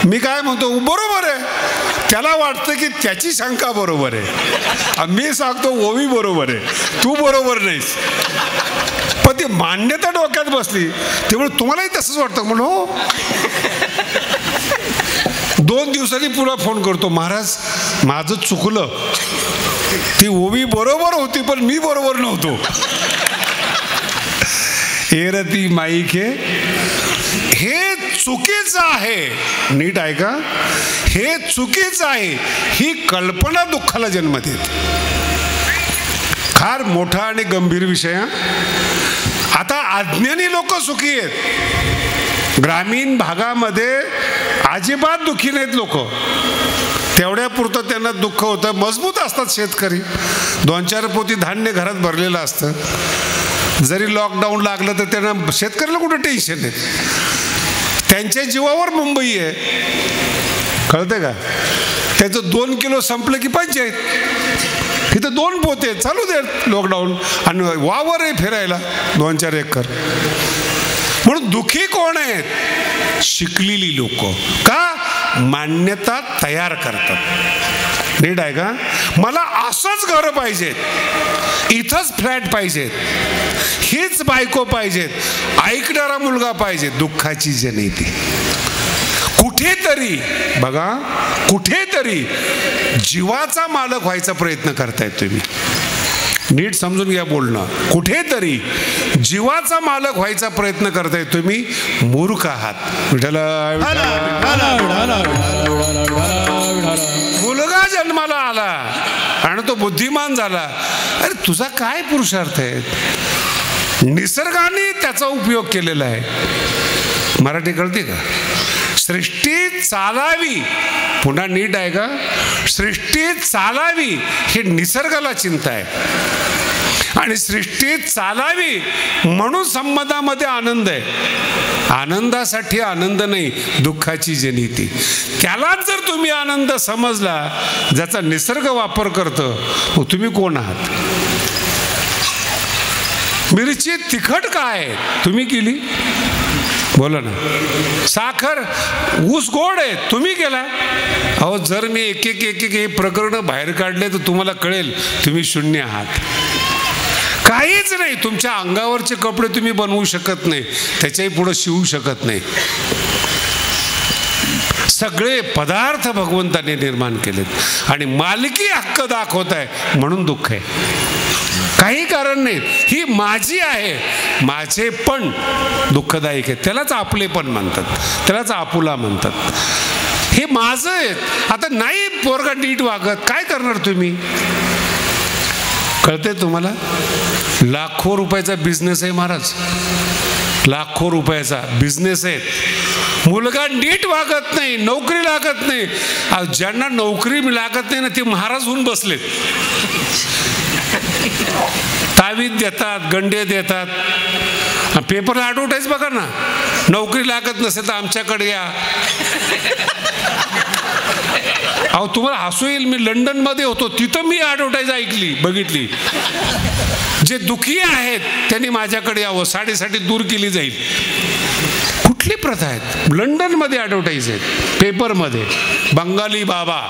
मी काय म्हणतो बरोबर आहे. त्याला वाटतं की त्याची शंका बरोबर आहे, मी सांगतो ओवी बरोबर आहे, तू बरोबर नाहीस. पण ती मान्यता डोक्यात बसली त्यामुळे तुम्हालाही तसंच वाटतं. म्हणून हो 2 दिवसांनी पुन्हा फोन करतो, महाराज माझं चुकलं, ती ओवी बरोबर होती पण मी बरोबर नव्हतो. एरती माईके हे चुकीचं आहे. नीट ऐका, हे चुकीचं आहे. ही कल्पना दुःखाला जन्म देते. फार मोठा आणि गंभीर विषय. आता अज्ञानी लोक सुखी आहेत. ग्रामीण भागामध्ये अजिबात दुःखी नाहीत लोक. तेवढ्या पुरतं त्यांना दुःख होतं. मजबूत असतात शेतकरी, 2-4 पोती धान्य घरात भरलेलं असतं. जरी लॉकडाऊन लागलं तर त्यांना, शेतकऱ्याला कुठं टेन्शन आहे, त्यांच्या जीवावर मुंबई आहे. कळतं का? त्याचं 2 किलो संपलं की पंचायत. इथं 2 पोते चालू दे लॉकडाऊन, आणि वावर आहे फिरायला 2-4 एकर. म्हणून दुखी कोण आहेत? शिकलेली लोक. का? मान्यता तयार करतात. नीट आहे का? मला असंच घर पाहिजेत, इथंच फ्लॅट पाहिजेत, हीच बायको पाहिजेत, ऐकणारा मुलगा पाहिजे. दुःखाची जननी. कुठेतरी बघा, कुठेतरी जीवाचा मालक व्हायचा प्रयत्न करतायत तुम्ही. नीट समजून घ्या बोलणं. कुठेतरी जीवाचा मालक व्हायचा प्रयत्न करताय तुम्ही, मूर्ख आहात. मुलगा जन्माला आला आणि तो बुद्धिमान झाला, अरे तुझा काय पुरुषार्थ आहे? निसर्गाने त्याचा उपयोग केलेला आहे. मराठी कळते का? सृष्टी चालावी, पुन्हा नीट आहे का? सृष्टी चालावी ही निसर्गाला चिंता आहे, आणि सृष्टी चालावी म्हणून संबंधामध्ये आनंद आहे. आनंदासाठी आनंद नाही, दुःखाची जनिती. त्यालाच जर तुम्ही आनंद समजला ज्याचा निसर्ग वापर करतो, मग तुम्ही कोण आहात? मिरची तिखट काय तुम्ही केली? बोला ना. साखर ऊस गोड आहे तुम्ही केला. अहो, जर मी एक एक हे प्रकरण बाहेर काढले तर तुम्हाला कळेल तुम्ही शून्य आहात. काहीच नाही. तुमच्या अंगावरचे कपडे तुम्ही बनवू शकत नाही, त्याच्याही पुढे शिवू शकत नाही. सगळे पदार्थ भगवंताने निर्माण केलेत आणि मालकी हक्क दाखवत आहे म्हणून दुःख आहे. काही कारण नाही. ही माझी आहे, माझे पण दुःखदायक आहे. त्यालाच आपले पण म्हणतात, त्यालाच आपुला म्हणतात. हे माझं आहे. आता नाही पोरगा नीट वागत, काय करणार तुम्ही? कळते तुम्हाला? लाखो रुपयाचा बिझनेस आहे महाराज, लाखो रुपयाचा बिझनेस आहे. मुलगा नीट वागत नाही, नोकरी लागत नाही. ज्यांना नोकरी लागत नाही ना, ते महाराज होऊन बसलेत. तावीज देतात, गंडे देतात. पेपरला ॲडव्हर्टाईज बघा ना, नोकरी लागत नसेल तर आमच्याकडे या. अहो, तुम्हाला हसू येईल, मी लंडनमध्ये होतो, तिथं मी ॲडव्हर्टाईज ऐकली, बघितली. जे दुखी आहेत त्यांनी माझ्याकडे यावं, साडेसाठी दूर केली जाईल. कुठली प्रथा आहेत? लंडनमध्ये ॲडव्हर्टाईज आहेत, पेपरमध्ये. बंगाली बाबा,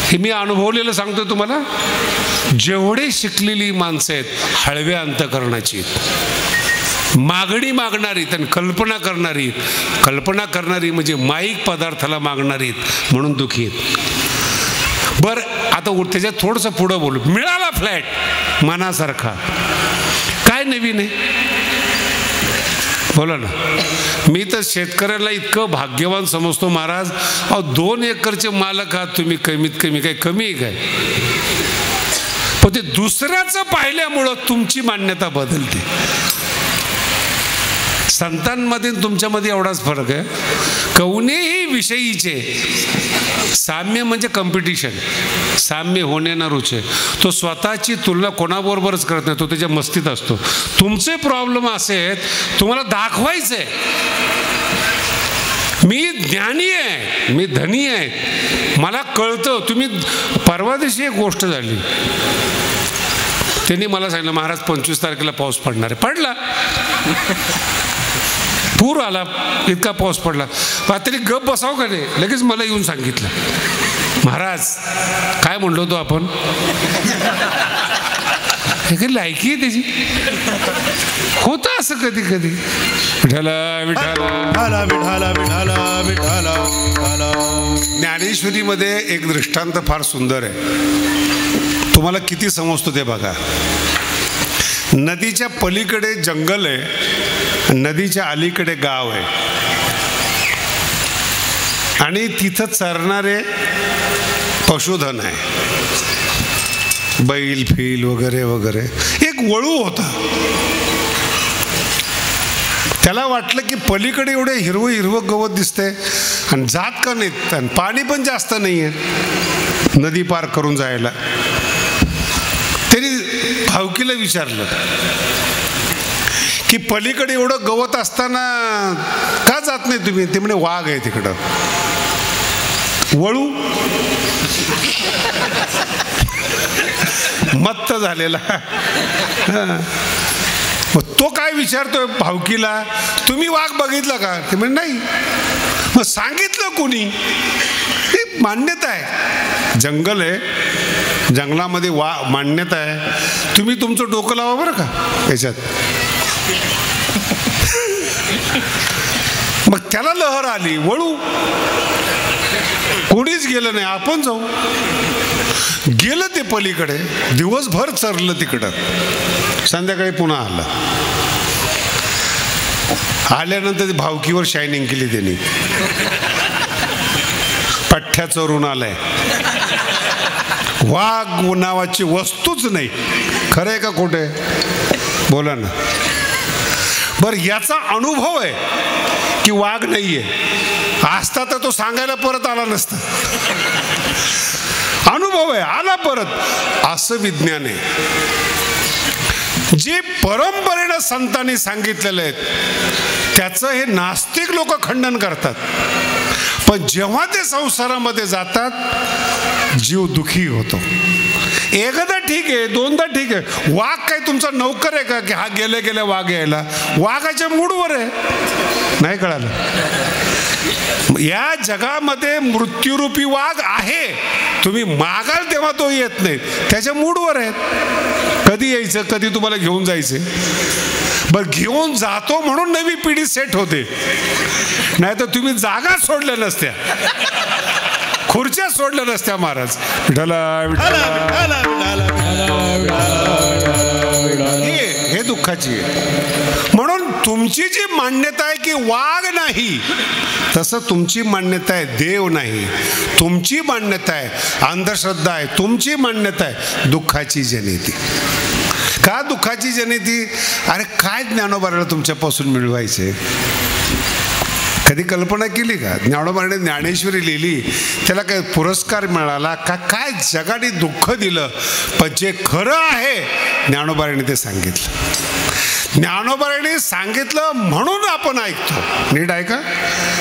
हे मी अनुभवलेलं सांगतो तुम्हाला. जेवढे शिकलेली माणसं आहेत हळव्या अंतकरणाची, मागणी मागणारी आणि कल्पना करणारी. कल्पना करणारी म्हणजे माईक पदार्थाला मागणारी म्हणून दुखी आहेत. बरं, आता त्याच्यात थोडंसं पुढं बोलू. मिळाला फ्लॅट मनासारखा, काय नवीन आहे? बोला ना. मी तर शेतकऱ्याला इतकं भाग्यवान समजतो महाराज. अहो, 2 एकरचे मालक आहात तुम्ही, कमीत कमी. काय कमी आहे काय? पण ते दुसऱ्याचं पाहिल्यामुळं तुमची मान्यता बदलते. संतांमध्ये तुमच्यामध्ये एवढाच फरक आहे. कोणीही विषयीचे साम्य म्हणजे कॉम्पिटिशन, साम्य होणे ना रुचे. तो स्वतःची तुलना कोणाबरोबरच करत नाही, तो त्याच्या मस्तीत असतो. तुमचे प्रॉब्लेम असे आहेत, तुम्हाला दाखवायचे मी ज्ञानी आहे, मी धनी आहे, मला कळतं. तुम्ही परवा दिवशी एक गोष्ट झाली, त्यांनी मला सांगितलं महाराज 25 तारखेला पाऊस पडणार आहे. पडला, पूर आला, इतका पाऊस पडला. तरी गप बसाव का नाही? लगेच मला येऊन सांगितलं महाराज काय म्हणलो होतो आपण. हे काही लायकी आहे त्याची. होतं असं कधी कधी. विठाला विठाला विठाला विठाला विठाला. ज्ञानेश्वरीमध्ये एक दृष्टांत फार सुंदर आहे, तुम्हाला किती समजतो ते बघा. नदीच्या पलीकडे जंगल आहे, नदीच्या अलीकडे गाव आहे, आणि तिथं चरणारे पशुधन आहे, बैल फील वगैरे वगैरे. एक वळू होता. त्याला वाटलं की पलीकडे एवढे हिरवं हिरवं गवत दिसतंय आणि जात का नाहीत, आणि पाणी पण जास्त नाही आहे नदी पार करून जायला. त्यांनी भावकीला विचारलं की पलीकडे एवढं गवत असताना का जात नाही तुम्ही? ते म्हणे वाघ आहे तिकडं. वळू मत्त झालेला. मग तो काय विचारतोय भावकीला, तुम्ही वाघ बघितला का? ते म्हणजे नाही. मग सांगितलं कोणी? ही मान्यता आहे, जंगल आहे, जंगलामध्ये मान्यता आहे. तुम्ही तुमचं डोकं लावा बरं का याच्यात. मग त्याला लहर आली, वळू. कोणीच गेलं नाही, आपण जाऊ. गेलं ते पलीकडे, दिवसभर चरलं तिकडं, संध्याकाळी पुन्हा आलं. आल्यानंतर भावकीवर शायनिंग केली त्यांनी. पठ्ठ्या चोरून आलाय. वाघ नावाची वस्तूच नाही. खरं आहे का खोटे? बोला ना. बरं, याचा अनुभव आहे की वाघ नाहीये. असता तर तो सांगायला परत आला नसता. अनुभव आहे, आला परत. असं विज्ञान आहे. जे परंपरेनं संतांनी सांगितलेलं आहे त्याचं हे नास्तिक लोक खंडन करतात. पण जेव्हा ते संसारामध्ये जातात जीव दुखी होतो. एकदा ठीक आहे, दोनदा ठीक आहे. वाघ काय तुमचा नौकर आहे का की हा गेल्या गेल्या वाघ यायला? वाघाच्या मूडवर आहे. नाही कळालं? या जगामध्ये मृत्यूरूपी वाघ आहे. तुम्ही मागाल तेव्हा तो येत नाही, त्याच्या मूडवर आहे. कधी यायचं, कधी तुम्हाला घेऊन जायचे. बरं, घेऊन जातो म्हणून नवी पिढी सेट होते, नाही तर तुम्ही जागा सोडल्या नसत्या, खुर्च्या सोडल्या नसत्या. महाराज हे दुःखाची आहे. म्हणून तुमची जी मान्यता आहे की वाघ नाही, तसं तुमची मान्यता आहे देव नाही. तुमची मान्यता आहे अंधश्रद्धा आहे. तुमची मान्यता आहे दुःखाची जनिती. का दुःखाची जनिती? अरे काय ज्ञानोबाला तुमच्यापासून मिळवायचे? कधी कल्पना केली का? ज्ञानोबाने ज्ञानेश्वरी लिहिली, त्याला काय पुरस्कार मिळाला का? काय जगाने दुःख दिलं. पण जे खरं आहे ज्ञानोबाने ते सांगितलं. ज्ञानोबाने सांगितलं म्हणून आपण ऐकतो. नीट ऐका,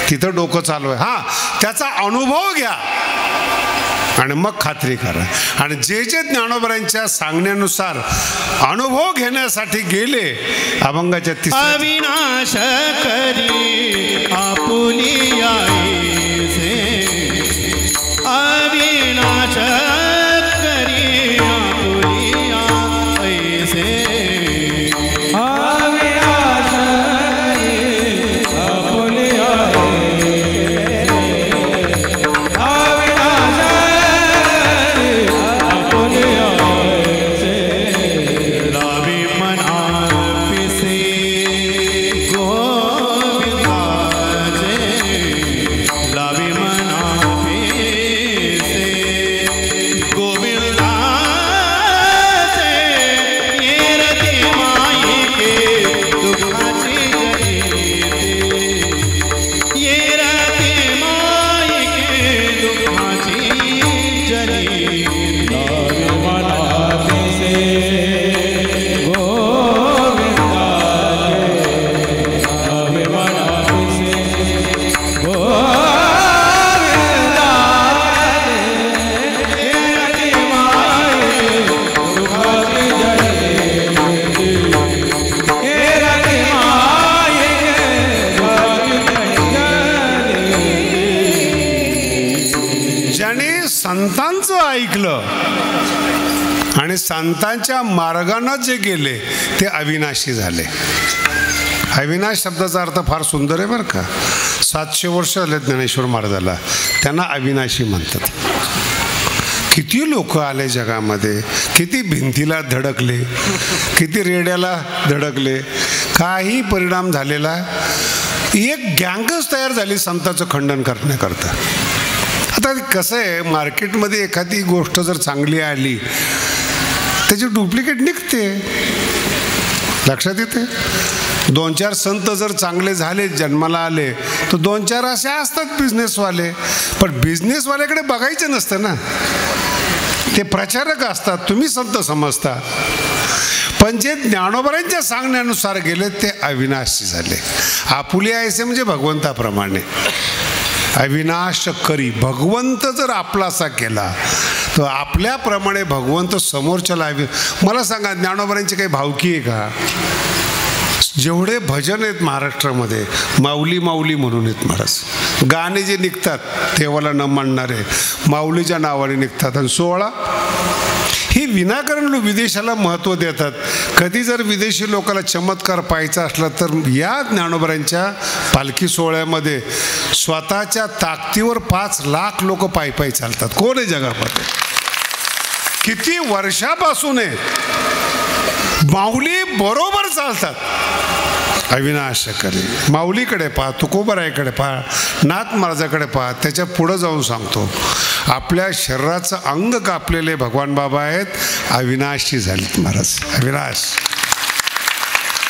तिथं डोकं चालू आहे. हा, त्याचा अनुभव घ्या आणि मग खात्री करा. आणि जे जे ज्ञानोबांच्या सांगण्यानुसार अनुभव घेण्यासाठी गेले, अभंगाच्या अविनाश करी आपुली आईसे, अविनाश करी आपुली आईसे, अविनाश करी आपुली आईसे, अविनाश आपुली आईसे, लावी मना पिसे गोविंदाचे, लावी मना पिसे गोविंदाचे, येरती माईके दुःखाची जनिते, येरती माईके दुःखाची जनिते, लावी मना पिसे ज्याने संतांचं ऐकलं आणि संतांच्या मार्गानं जे गेले ते अविनाशी झाले. अविनाश शब्दाचा अर्थ फार सुंदर आहे बरं का. 700 वर्ष झाले ज्ञानेश्वर महाराजाला, त्यांना अविनाशी म्हणतात. किती लोक आले जगामध्ये, किती भिंतीला धडकले, किती रेड्याला धडकले, काही परिणाम झालेला. एक गँगच तयार झाली संतांचं खंडन करण्याकरता. आता कसं आहे, मार्केटमध्ये एखादी गोष्ट जर चांगली आली त्याची डुप्लिकेट निघते. लक्षात येते? 2-4 संत जर चांगले झाले, जन्माला आले, तर 2-4 असे असतात बिझनेसवाले. पण बिझनेसवाल्याकडे बघायचं नसतं ना, ते प्रचारक असतात, तुम्ही संत समजता. पण जे ज्ञानोबांच्या सांगण्यानुसार गेले ते अविनाशी झाले. आपुले आयसे म्हणजे भगवंताप्रमाणे. अविनाश करी. भगवंत जर आपलासा केला तर आपल्याप्रमाणे भगवंत समोरच्याला मला सांगा, ज्ञानोबांची काही भावकी आहे का? जेवढे भजन आहेत महाराष्ट्रामध्ये माऊली माऊली म्हणून आहेत महाराज. गाणे जे निघतात देवाला न मानणारे माऊलीच्या नावाने निघतात. आणि 16 ही विनाकारण विदेशाला महत्त्व देतात. कधी जर विदेशी लोकांना चमत्कार पाहायचा असला तर या ज्ञानोबांच्या पालखी सोहळ्यामध्ये स्वतःच्या ताकदीवर 5 लाख लोक पायी पायी चालतात. कोण आहे जगामध्ये? किती वर्षापासून आहे माऊली बरोबर चालतात. अविनाश करी. माऊलीकडे पहा, तुकोबरायकडे पहा, नाथ महाराजाकडे पहा. त्याच्या पुढं जाऊन सांगतो, आपल्या शरीराचं अंग कापलेले भगवान बाबा आहेत, अविनाशी झालेत महाराज. अविनाश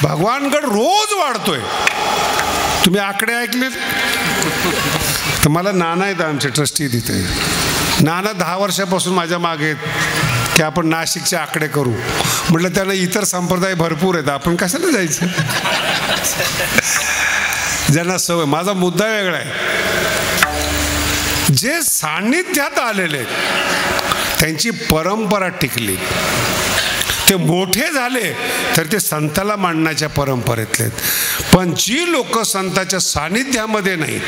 भगवानगड रोज वाढतोय. तुम्ही आकडे ऐकलेत? तर मला नाना आहेत आमचे ट्रस्टी तिथे. नाना 10 वर्षापासून माझ्या मागे आहेत की आपण नाशिकचे आकडे करू. म्हटलं त्यांना इतर संप्रदाय भरपूर आहेत, आपण कशाला जायचं? ज्यांना सवय. माझा मुद्दा वेगळा आहे. जे सान्निध्यात आलेले आहेत त्यांची परंपरा टिकली. ते मोठे झाले तर ते संताला मानण्याच्या परंपरेतले आहेत. पण जी लोक संताच्या सान्निध्यामध्ये नाहीत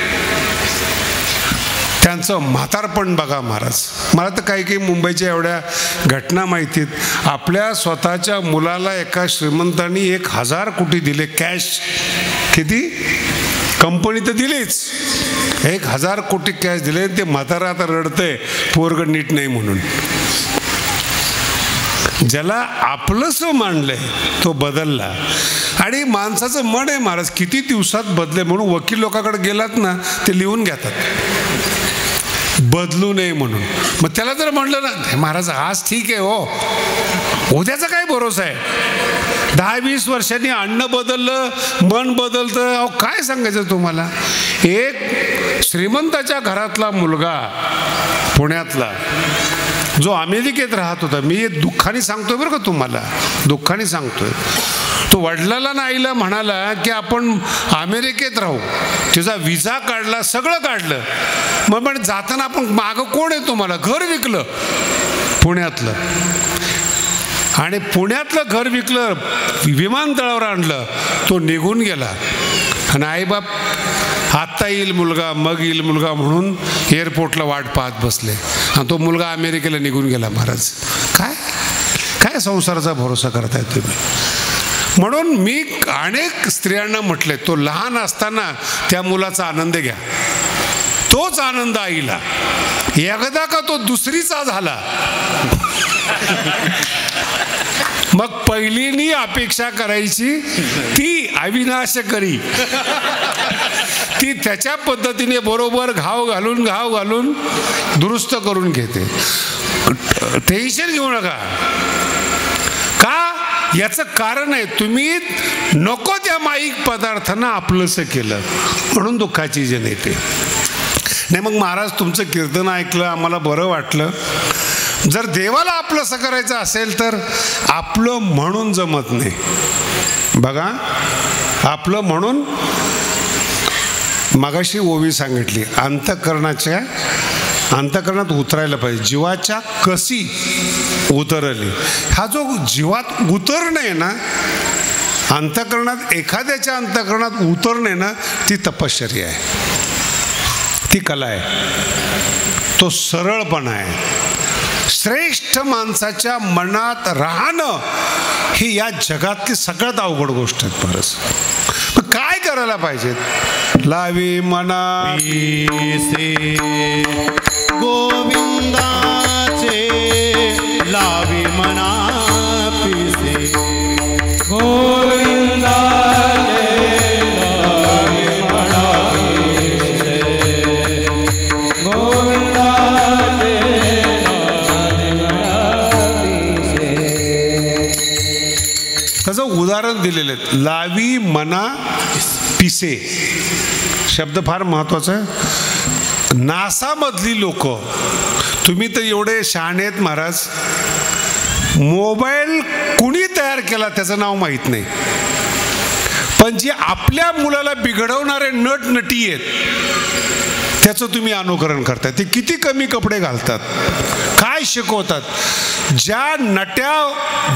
त्यांचं म्हातारपण बघा महाराज. मला तर काही काही मुंबईच्या एवढ्या घटना माहिती आहेत. आपल्या स्वतःच्या मुलाला एका श्रीमंतांनी 1000 कोटी दिले कॅश. किती? कंपनी तर दिलीच, 1000 कोटी कॅश दिले. ते म्हातारा आता रडतंय पोरगं नीट नाही म्हणून. ज्याला आपलंसं मांडलंय तो बदलला. आणि माणसाचं मन आहे महाराज, किती दिवसात बदले म्हणून वकील लोकांकडे गेलात ना ते लिहून घेतात बदलू नये म्हणून. मग त्याला जर म्हणलं ना महाराज आज ठीक आहे हो, उद्याचा काय भरोसा आहे? 10-20 वर्षांनी अन्न बदललं, मन बदलतं. अहो काय सांगायचं तुम्हाला? एक श्रीमंताच्या घरातला मुलगा पुण्यातला जो अमेरिकेत राहत होता, मी दुःखाने सांगतोय बरं का तुम्हाला, दुःखाने सांगतोय. तो वडिलाला ना आईला म्हणाला की आपण अमेरिकेत राहू. तिचा विजा काढला, सगळं काढलं. मग पण जाताना आपण मागं कोण आहे तुम्हाला? घर विकलं पुण्यातलं. आणि पुण्यातलं घर विकलं, विमानतळावर आणलं, तो निघून गेला. आणि आईबाप आत्ता येईल मुलगा, मग येईल मुलगा म्हणून एअरपोर्टला वाट पाहत बसले. आणि तो मुलगा अमेरिकेला निघून गेला महाराज. काय काय संसाराचा भरोसा करताय तुम्ही? म्हणून मी अनेक स्त्रियांना म्हटले, तो लहान असताना त्या मुलाचा आनंद घ्या. तोच आनंद आईला. एकदा का तो दुसरीचा झाला मग पहिलीनी अपेक्षा करायची ती अविनाश करी. ती त्याच्या पद्धतीने बरोबर घाव घालून दुरुस्त करून घेते. टेन्शन घेऊ नका. का? याचं कारण आहे तुम्ही नको त्या माईक पदार्थांना आपलंसं केलं म्हणून दुःखाची जन येते. नाही मग महाराज तुमचं कीर्तन ऐकलं, आम्हाला बरं वाटलं. जर देवाला आपलंसं करायचं असेल तर आपलं म्हणून जमत नाही. बघा आपलं म्हणून मगाशी ओवी सांगितली, अंतःकरणात उतरायला पाहिजे. जीवाच्या कशी उतरली. हा जो जीवात उतरणे आहे ना, अंतःकरणात एखाद्याच्या अंतःकरणात उतरणे ना, ती तपश्चर्या आहे, ती कला आहे, तो सरळपणा आहे. श्रेष्ठ माणसाच्या मनात राहणं ही या जगातली सगळ्यात अवघड गोष्ट आहे. परस मग काय करायला पाहिजे? लावी मना पिसे गोविंदाचे, लावी मना पिसे गोविंदाचे, लावी मना पिसे गोविंदाचे, लावी मना पिसे. त्याचं उदाहरण दिलेलं आहे. लावी मना पिसे शब्द फार महत्वाचा आहे. नासामधली लोक, तुम्ही तर एवढे शहाणे आहेत महाराज, मोबाईल कुणी तयार केला त्याचं नाव माहीत नाही, पण जे आपल्या मुलाला बिघडवणारे नट नटी आहेत त्याचं तुम्ही अनुकरण करताय. ते किती कमी कपडे घालतात, काय शिकवतात, ज्या नट्या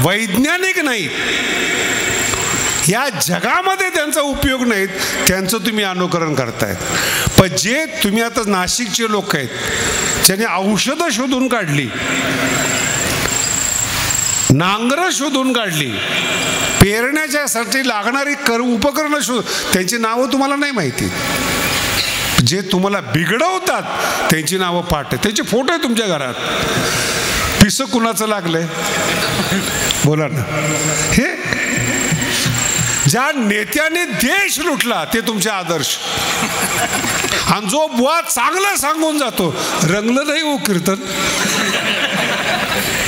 वैज्ञानिक नाहीत, या जगामध्ये त्यांचा उपयोग नाहीत, त्यांचं तुम्ही अनुकरण करताय. पण जे तुम्ही आता नाशिकचे लोक आहेत, ज्यांनी औषधं शोधून काढली, नांगरं शोधून काढली, पेरण्याच्यासाठी लागणारी उपकरणं त्यांची नावं तुम्हाला नाही माहिती. जे तुम्हाला बिघडवतात त्यांची नावं पाठ आहे, त्यांचे फोटो आहे तुमच्या घरात. पिसं कुणाचं लागलंय बोला ना. हे ज्या नेत्याने देश लुटला ते तुमचे आदर्श. आणि जो बुवा चांगला सांगून जातो, रंगलं नाही हो कीर्तन,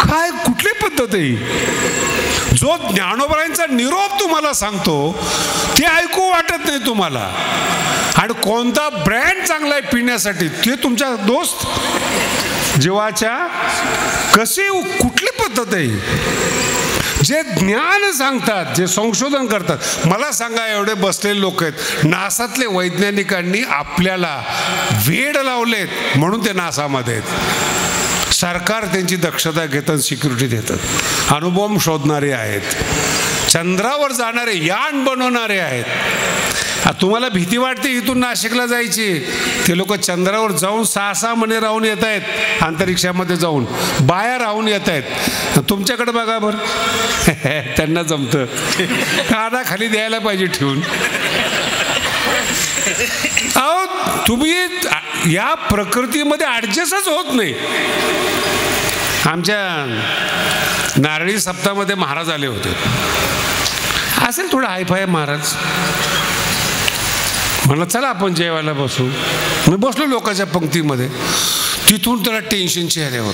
काय कुठली पद्धत आहे? जो ज्ञानोबांचा निरोप तुम्हाला सांगतो ते ऐकू वाटत नाही तुम्हाला. आणि कोणता ब्रँड चांगला आहे पिण्यासाठी ते तुमच्या दोस्त जीवाच्या, कशी कुठली पद्धत आहे? जे ज्ञान सांगतात, जे संशोधन करतात, मला सांगा, एवढे बसलेले लोक आहेत, नासातले वैज्ञानिकांनी आपल्याला वेड लावलेत म्हणून ते नासामध्ये आहेत. सरकार त्यांची दक्षता घेतात, सिक्युरिटी देतात, अणुबॉम्ब शोधणारे आहेत, चंद्रावर जाणारे यान बनवणारे आहेत. तुम्हाला भीती वाटते इथून नाशिकला जायची, ते लोक चंद्रावर जाऊन 6-6 महिने राहून येत आहेत, अंतरिक्षामध्ये जाऊन बाया राहून येत आहेत. तुमच्याकडे बघा बरं, त्यांना जमतं, काना खाली द्यायला पाहिजे ठेवून. अहो तुम्ही या प्रकृतीमध्ये ॲडजस्टच होत नाही. आमच्या नारळी सप्ताहामध्ये महाराज आले होते, असेल थोडं हायफाय महाराज. म्हणलं चला आपण जेवायला बसू. मी बसलो लोकांच्या पंक्तीमध्ये. तिथून त्याला टेन्शन चेहऱ्यावर.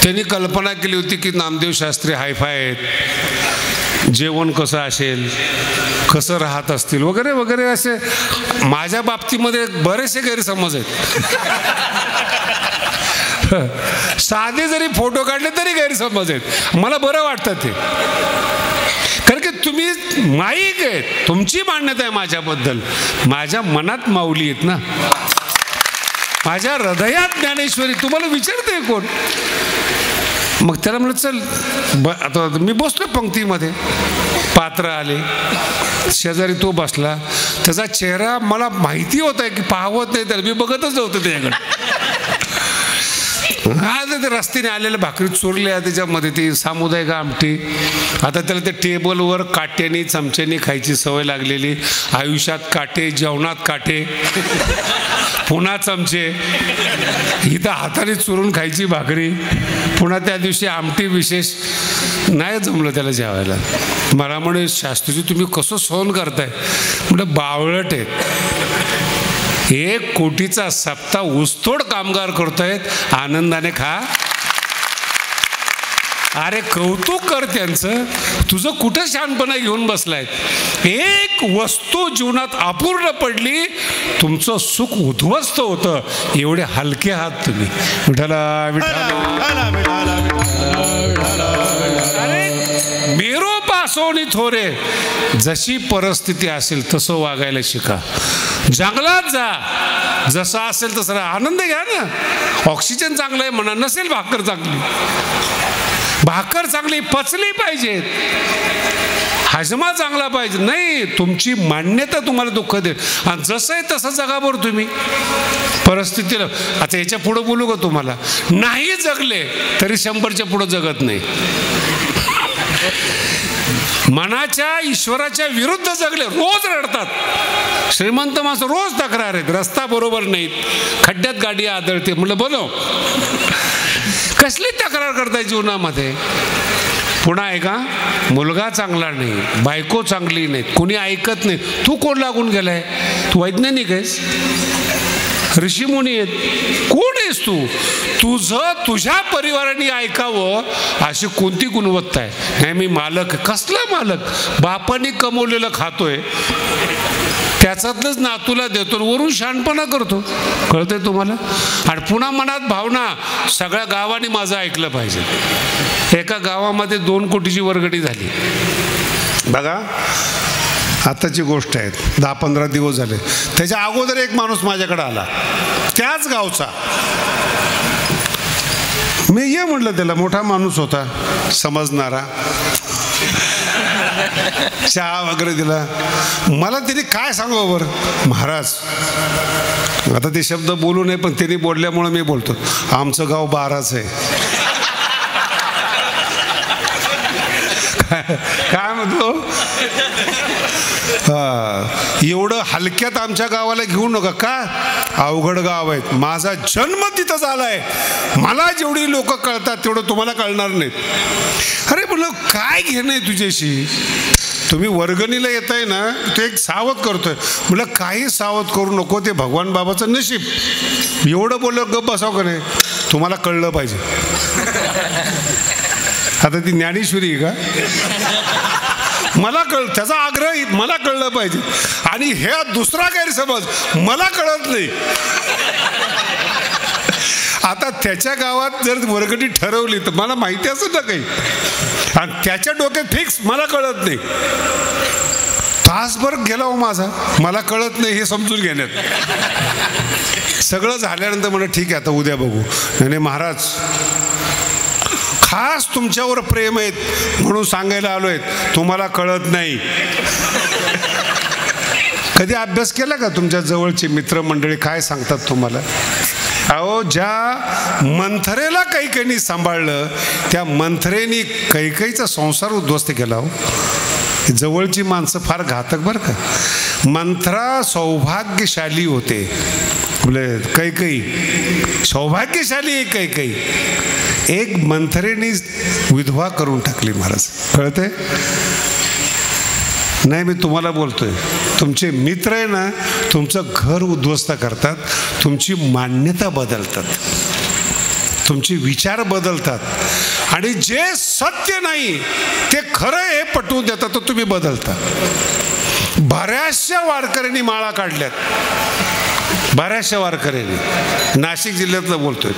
त्यांनी कल्पना केली होती की नामदेव शास्त्री हायफाय आहेत, जेवण कसं असेल, कसं राहत असतील वगैरे वगैरे. असे माझ्या बाबतीमध्ये बरेचसे गैरसमज आहेत. साधे जरी फोटो काढले तरी गैरसमज आहेत. मला बरं वाटतं ते, कारण की तुम्ही माईक आहेत, तुमची मान्यता आहे माझ्याबद्दल, माझ्या मनात माऊली आहेत ना, माझ्या हृदयात ज्ञानेश्वरी. तुम्हाला विचारते कोण? मग त्याला म्हणलं चल आता मी बसलो पंक्तीमध्ये, पात्र आले, शेजारी तो बसला. त्याचा चेहरा मला माहिती होता की पाहवत नाही, त्याला मी बघतच नव्हतं त्याच्याकडे. आज ते रस्त्याने आलेल्या भाकरी चोरल्या, त्याच्यामध्ये ती सामुदायिक आमटी. आता त्याला ते टेबलवर काट्याने चमच्याने खायची सवय लागलेली. आयुष्यात काटे, जेवणात काटे, पुन्हा चमचे, इथं हाताने चुरून खायची भाकरी, पुन्हा त्या दिवशी आमटी विशेष. नाही जमलं त्याला जेवायला. मला म्हणे शास्त्रीजी तुम्ही कसं सहन करताय? म्हटलं बावळट आहेत. 1 कोटीचा सप्ताह ऊसतोड कामगार करतायत, आनंदाने खा. अरे कौतुक कर त्यांचं. तुझं कुठं शहाणपणा घेऊन बसलाय? एक वस्तू जीवनात अपूर्ण पडली, तुमचं सुख उद्ध्वस्त होतं. एवढे हलके आहात तुम्ही. विठ्ठला विठ्ठला. मेरो पासोनी थोरे, जशी परिस्थिती असेल तसं वागायला शिका. जंगलात जा, जसं असेल तसं आनंद घ्या ना. ऑक्सिजन चांगलं आहे म्हणा, नसेल भाकर चांगली, भाकर चांगली पचली पाहिजे, हजमा चांगला पाहिजे. नाही, तुमची मान्यता तुम्हाला दुःख देईल. आणि जसं आहे तसं जगा बरं तुम्ही परिस्थितीला. आता याच्या पुढं बोलू का तुम्हाला? नाही जगले तरी 100च्या पुढं जगत नाही. मनाच्या ईश्वराच्या विरुद्ध जगले, रोज रडतात. श्रीमंत माणसं रोज तक्रार आहेत, रस्ता बरोबर नाहीत, खड्ड्यात गाडी आदळते. म्हटलं बोलो, कसली तक्रार करताय जीवनामध्ये? पुन्हा आहे का, मुलगा चांगला नाही, बायको चांगली नाही, कोणी ऐकत नाही. तू कोण लागून गेलाय? तू वैज्ञानिक आहेस, ऋषीमुनी आहेत, कोण आहेस तू? तुझं तुझ्या परिवाराने ऐकावं अशी कोणती गुणवत्ता आहे? नाही मी मालक. कसला मालक? बापाने कमवलेलं खातोय, त्याच्यातलंच नातूला देतो, वरून शहाणपणा करतो. कळतंय तुम्हाला? आणि पुन्हा मनात भावना, सगळ्या गावाने माझं ऐकलं पाहिजे. एका गावामध्ये 2 कोटीची वर्गणी झाली बघा. आताची गोष्ट आहे, 10-15 दिवस झाले. त्याच्या अगोदर एक माणूस माझ्याकडे आला, त्याच गावचा. मी ये म्हटलं त्याला, मोठा माणूस होता, समजणारा. चहा वगैरे दिला. मला त्यांनी काय सांगू बरं महाराज, आता ते शब्द बोलू नये पण त्यांनी बोलल्यामुळे मी बोलतो, आमचं गाव 12च आहे. काय म्हणतो, एवढं हलक्यात आमच्या गावाला घेऊ नका. का अवघड गाव आहे, माझा जन्म तिथं झालाय, मला जेवढी लोक कळतात तेवढं तुम्हाला कळणार नाहीत. अरे म्हटलं काय घेणं आहे तुझ्याशी, तुम्ही वर्गणीला येत आहे ना, ते एक सावध करतोय. म्हटलं काही सावध करू नको, ते भगवान बाबाचं नशीब. एवढं बोललं गप बसाव का नाही, तुम्हाला कळलं पाहिजे. आता ती ज्ञानेश्वरी आहे का, मला त्याचा आग्रह मला कळलं पाहिजे. आणि हे दुसरा गैरसमज, मला कळत नाही. आता त्याच्या गावात जर वर्गणी ठरवली तर मला माहिती असं ना काही, आणि त्याच्या डोक्यात फिक्स मला कळत नाही. तासभर गेला हो माझा, मला कळत नाही हे समजून घेण्यात. सगळं झाल्यानंतर म्हणा ठीक आहे आता उद्या बघू. नाही महाराज, खास तुमच्यावर प्रेम आहेत म्हणून सांगायला आलोय, तुम्हाला कळत नाही. कधी अभ्यास केला का तुमच्या जवळचे मित्रमंडळी काय सांगतात तुम्हाला? अहो, ज्या मंथरेला कैकेयीने सांभाळलं त्या मंथरेने कैकेयीचा संसार उद्ध्वस्त केला. हो, जवळची माणसं फार घातक बरं का. मंथरा सौभाग्यशाली होते, कैकेयी सौभाग्यशाली. कैकेयी एक मंथरेने विधवा करून टाकली महाराज, कळते नाही. मी तुम्हाला बोलतोय, तुमचे मित्र आहे ना, तुमचं घर उद्ध्वस्त करतात, तुमची मान्यता बदलतात, तुमचे विचार बदलतात, आणि जे सत्य नाही ते खरं हे पटवून देतात, तर तुम्ही बदलता. बऱ्याचशा वारकऱ्यांनी माळा काढल्यात, बऱ्याचशा वारकऱ्यांनी, नाशिक जिल्ह्यातलं बोलतोय.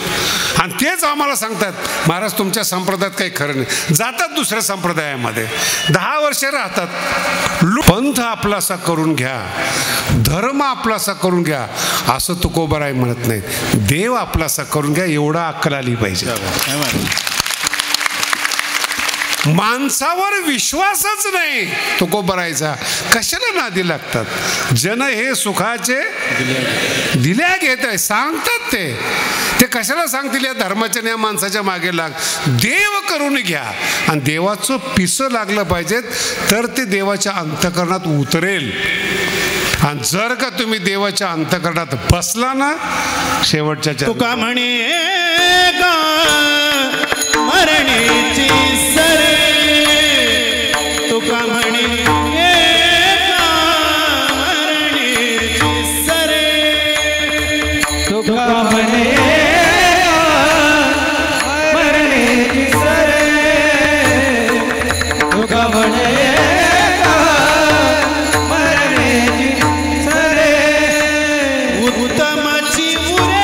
आणि तेच आम्हाला सांगतात, महाराज तुमच्या संप्रदायात काही खरं नाही. जातात दुसऱ्या संप्रदायामध्ये, 10 वर्ष राहतात. पंथ आपलासा करून घ्या, धर्म आपलासा करून घ्या, असं तुकोबाराय म्हणत नाही. देव आपलासा करून घ्या, एवढा अक्कल आली पाहिजे. माणसावर विश्वासच नाही तुकोबारायचा, कशाला नादी लागतात. जन हे सुखाचे दिल्या घेत आहे सांगतात, ते कशाला सांगतील या धर्माच्या या माणसाच्या मागे लाग. देव करून घ्या, आणि देवाचं पिसं लागलं पाहिजेत तर ते देवाच्या अंतःकरणात उतरेल. आणि जर का तुम्ही देवाच्या अंतःकरणात बसला ना, शेवटच्या तुका म्हणे मरणेची सरे, तुका म्हणे मरणेची सरे, तुका म्हणे मरणेची सरे, तुका म्हणे मरणेची सरे. उत्तमाची उरे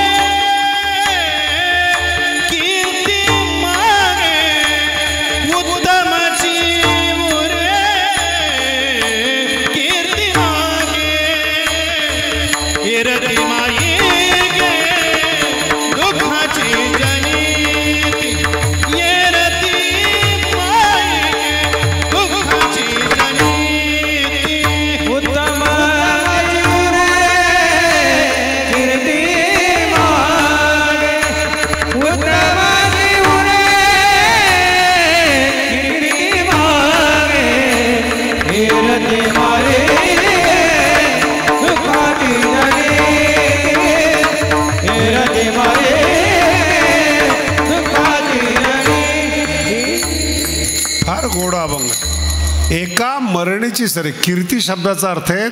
एका मरणीची सरे. कीर्ती शब्दाचा अर्थ आहे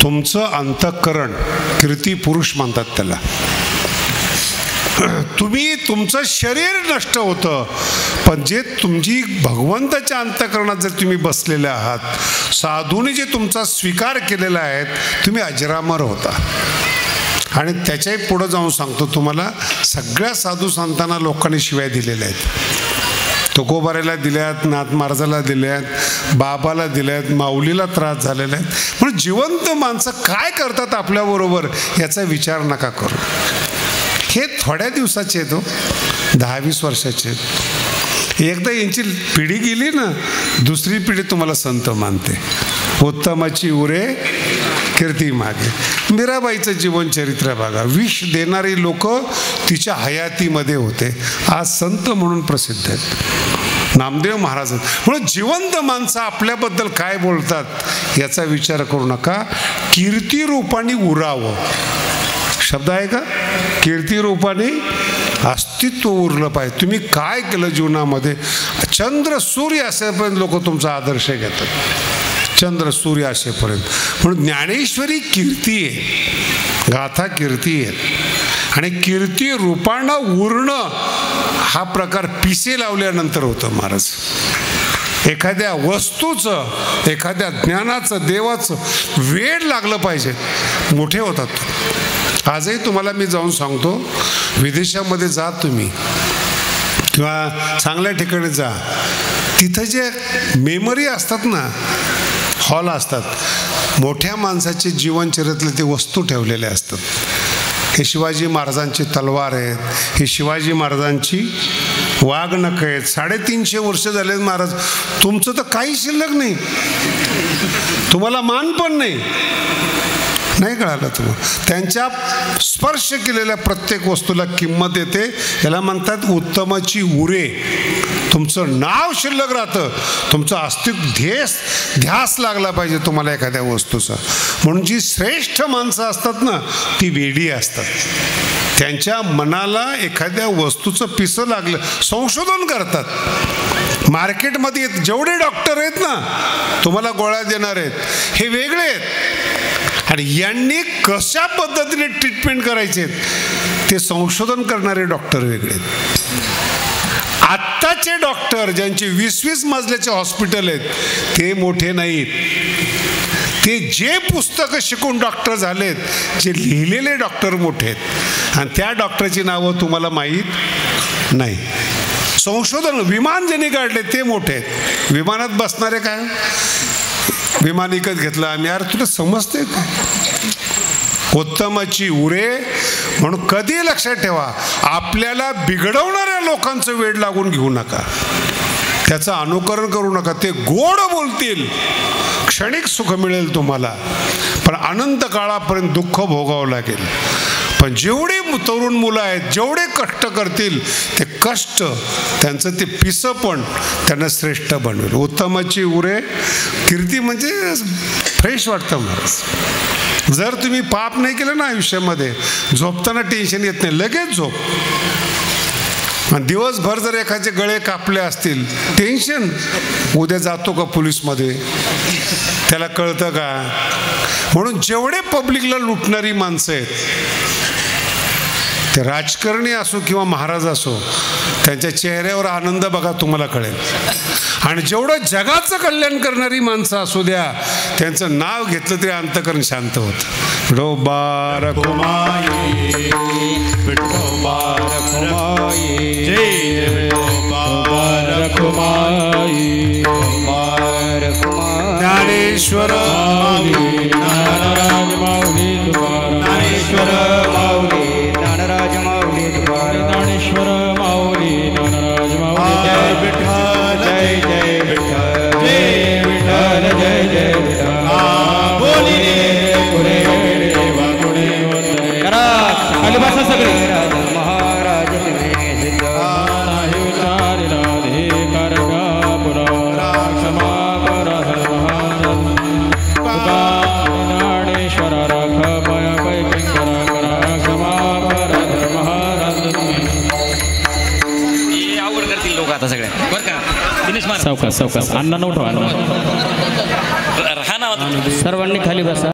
तुमचं अंतःकरण. कीर्ती पुरुष म्हणतात त्याला. तुम्ही तुमचं शरीर नष्ट होतं, पण जे तुमची भगवंताच्या अंतःकरणात जर तुम्ही बसलेले आहात, साधूने जे तुमचा स्वीकार केलेला आहे, तुम्ही अजरामर होता. आणि त्याच्याही पुढे जाऊन सांगतो तुम्हाला, सगळ्या साधू संतांना लोकांनी शिव्या दिलेल्या आहेत. तुकोबाराला दिल्यात, नाथ महाराजाला दिल्यात, बाबाला दिल्यात, माऊलीला त्रास झालेला आहे. म्हणून जिवंत माणसं काय करतात आपल्याबरोबर याचा विचार नका करू. हे थोड्या दिवसाचे आहेत, 10-20 वर्षाचे आहेत. एकदा यांची पिढी गेली ना, दुसरी पिढी तुम्हाला संत मानते. उत्तमाची उरे कीर्ती मागे. मीराबाईचं जीवनचरित्र बघा. विष देणारी लोक तिच्या हयातीमध्ये होते, आज संत म्हणून प्रसिद्ध आहेत. नामदेव महाराज. म्हणून जिवंत माणसं आपल्याबद्दल काय बोलतात याचा विचार करू नका. कीर्ती रूपाने उरावं शब्द आहे का? कीर्ती रूपाने अस्तित्व उरलं पाहिजे. तुम्ही काय केलं जीवनामध्ये? चंद्र सूर्य असेपर्यंत लोक तुमचा आदर्श घेतात, चंद्र सूर्य असेपर्यंत. म्हणून ज्ञानेश्वरी कीर्ती आहे, गाथा कीर्ती आहे. आणि कीर्ती रूपानं उरणं हा प्रकार पिसे लावल्यानंतर होतं महाराज. एखाद्या वस्तूचं, एखाद्या ज्ञानाचं, देवाचं वेड लागलं पाहिजे, मोठे होतात. आजही तुम्हाला मी जाऊन सांगतो, विदेशामध्ये जा तुम्ही किंवा चांगल्या ठिकाणी जा, तिथं जे मेमरी असतात ना, हॉल असतात, मोठ्या माणसाचे जीवनचरित्रातले ते वस्तू ठेवलेले असतात. हे शिवाजी महाराजांची तलवार आहेत, हे शिवाजी महाराजांची वाघनख आहेत. 350 वर्ष झाले महाराज, तुमचं तर काही शिल्लक नाही, तुम्हाला मान पण नाही कळालं तुम्हाला. त्यांच्या स्पर्श केलेल्या प्रत्येक वस्तूला किंमत येते. याला म्हणतात उत्तमाची उरे. तुमचं नाव शिल्लक राहतं, तुमचं अस्तित्व ध्यास लागला पाहिजे तुम्हाला एखाद्या वस्तूचा. म्हणून जी श्रेष्ठ माणसं असतात ना, ती वेडी असतात. त्यांच्या मनाला एखाद्या वस्तूचं पिसं लागलं, संशोधन करतात. मार्केटमध्ये जेवढे डॉक्टर आहेत ना, तुम्हाला गोळ्या देणार आहेत, हे वेगळे आहेत. आणि यांनी कशा पद्धतीने ट्रीटमेंट करायचे ते संशोधन करणारे डॉक्टर वेगळे आहेत. आत्ताचे डॉक्टर ज्यांचे 20-20 मजल्याचे हॉस्पिटल आहेत ते मोठे नाहीत. ते जे पुस्तकं शिकून डॉक्टर झालेत, जे लिहिलेले डॉक्टर मोठे आहेत. आणि त्या डॉक्टरची नावं तुम्हाला माहीत नाही. संशोधन विमान ज्यांनी काढले ते मोठे आहेत. विमानात बसणारे काय, विमान विकत घेतलं आम्ही, यार तुला समजते का? उत्तमाची उरे. म्हणून कधी लक्षात ठेवा, आपल्याला बिघडवणाऱ्या लोकांचं वेड लागून घेऊ नका, त्याचं अनुकरण करू नका. ते गोड बोलतील, क्षणिक सुख मिळेल तुम्हाला, पण अनंत काळापर्यंत दुःख भोगावं लागेल. पण जेवढे तरुण मुलं आहेत, जेवढे कष्ट करतील, ते कष्ट त्यांचं ते पिसं पण त्यांना श्रेष्ठ बनवेल. उत्तमाची उरे कीर्ती म्हणजे फ्रेश वाटतं महाराज. जर तुम्ही पाप नाही केलं ना आयुष्यामध्ये, झोपताना टेन्शन येत नाही, लगेच झोप. आणि दिवसभर जर एखादे गळे कापले असतील, टेन्शन, उद्या जातो का पोलीसमध्ये, त्याला कळतं का? म्हणून जेवढे पब्लिकला लुटणारी माणसं आहेत, ते राजकारणी असो किंवा महाराज असो, त्यांच्या चेहऱ्यावर आनंद बघा, तुम्हाला कळेल. आणि जेवढं जगाचं कल्याण करणारी माणसं असू द्या, त्यांचं नाव घेतलं तरी अंतकरण शांत होतं. डोबार कुमाई, डोबार कुमाई, जय डोबार कुमाई, डोबार कुमाई. ज्ञानेश्वर माऊली, ज्ञानराज माऊली तुकाराम. ज्ञानेश्वर माऊली, ज्ञानराज माऊली तुकाराम. ज्ञानेश्वर माऊली, ज्ञानराज माऊली. जय विठ्ठल, जय जय विठ्ठल, जय विठ्ठल, जय जय विठ्ठल. बोली पुरे देवा पुणे वंदने करा. खाली बसा सगळे. महाराज नाही उचारिला अधिकार गा पुरा क्षमा करा महाराज. ज्ञानेश्वर राख पाया पैकी करा करा क्षमा करा महाराज. आवड करतील लोक आता सगळे बरं का. सावकाश सावकाश. अण्णा नव्हतं, सर्वांनी खाली बसा.